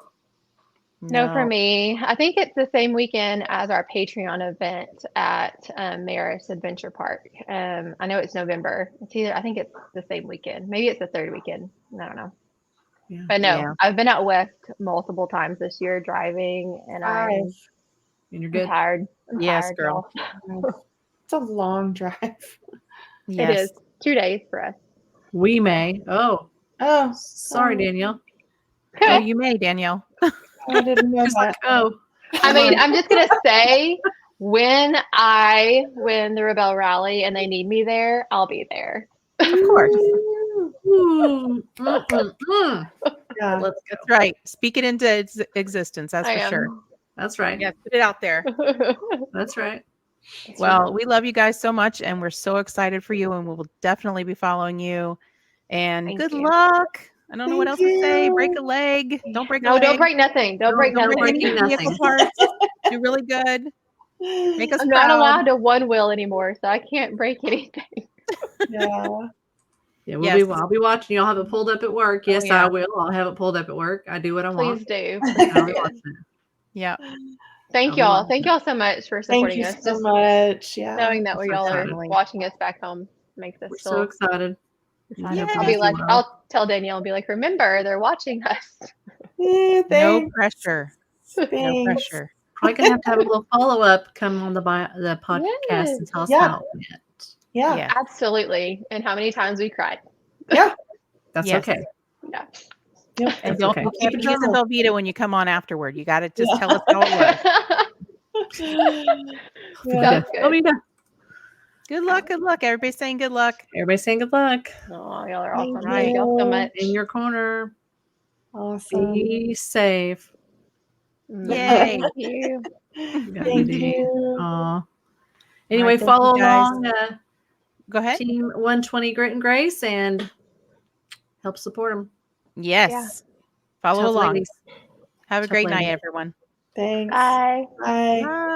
No for me. I think it's the same weekend as our Patreon event at Maris Adventure Park. I know it's November. I think it's the same weekend. Maybe it's the third weekend. I don't know. Yeah. But no, I've been out west multiple times this year driving, and and you're good. I'm tired. I'm tired, girl. It's a long drive. It is 2 days for us. We may. Oh, sorry, Danielle. Oh, you may, Danielle. I didn't know that. I mean, I'm just gonna say, when I win the Rebelle Rally and they need me there, I'll be there. Of course. That's right. Speak it into existence. That's for sure. That's right. Yeah, put it out there. That's right. Well, we love you guys so much, and we're so excited for you, and we will definitely be following you. And good luck. I don't know what else to say. Break a leg. Don't break a leg. Don't break nothing. Don't break any vehicle parts. Do really good. Make us I'm proud. not allowed to one wheel anymore, so I can't break anything. Yeah, I'll be watching. Y'all have it pulled up at work. Yes, I will. I'll have it pulled up at work. I do what I want. Please do. Yeah. Thank y'all. Thank y'all so much for supporting us. Thank you so much. Yeah. Knowing that y'all are watching us back home makes us so excited. I'll tell Danielle and be like, remember, they're watching us. No pressure. No pressure. Probably gonna have to have a little follow up. Come on the podcast and tell us how it went. Yeah, absolutely. And how many times we cried. Yeah, that's okay. Yeah. Yep. And don't keep using Velveeta when you come on afterward. You got to just tell us how it was. Good luck. Good luck. Everybody's saying good luck. Everybody's saying good luck. Oh, y'all are awesome. Thank y'all so much. In your corner. Awesome. Be safe. Yay. Thank you. Thank you. Anyway, follow along. Go ahead. Team 120 Grit and Grace and help support them. Yes. Yeah. Follow along. Ladies. Have a great night, everyone. Thanks. Bye. Bye.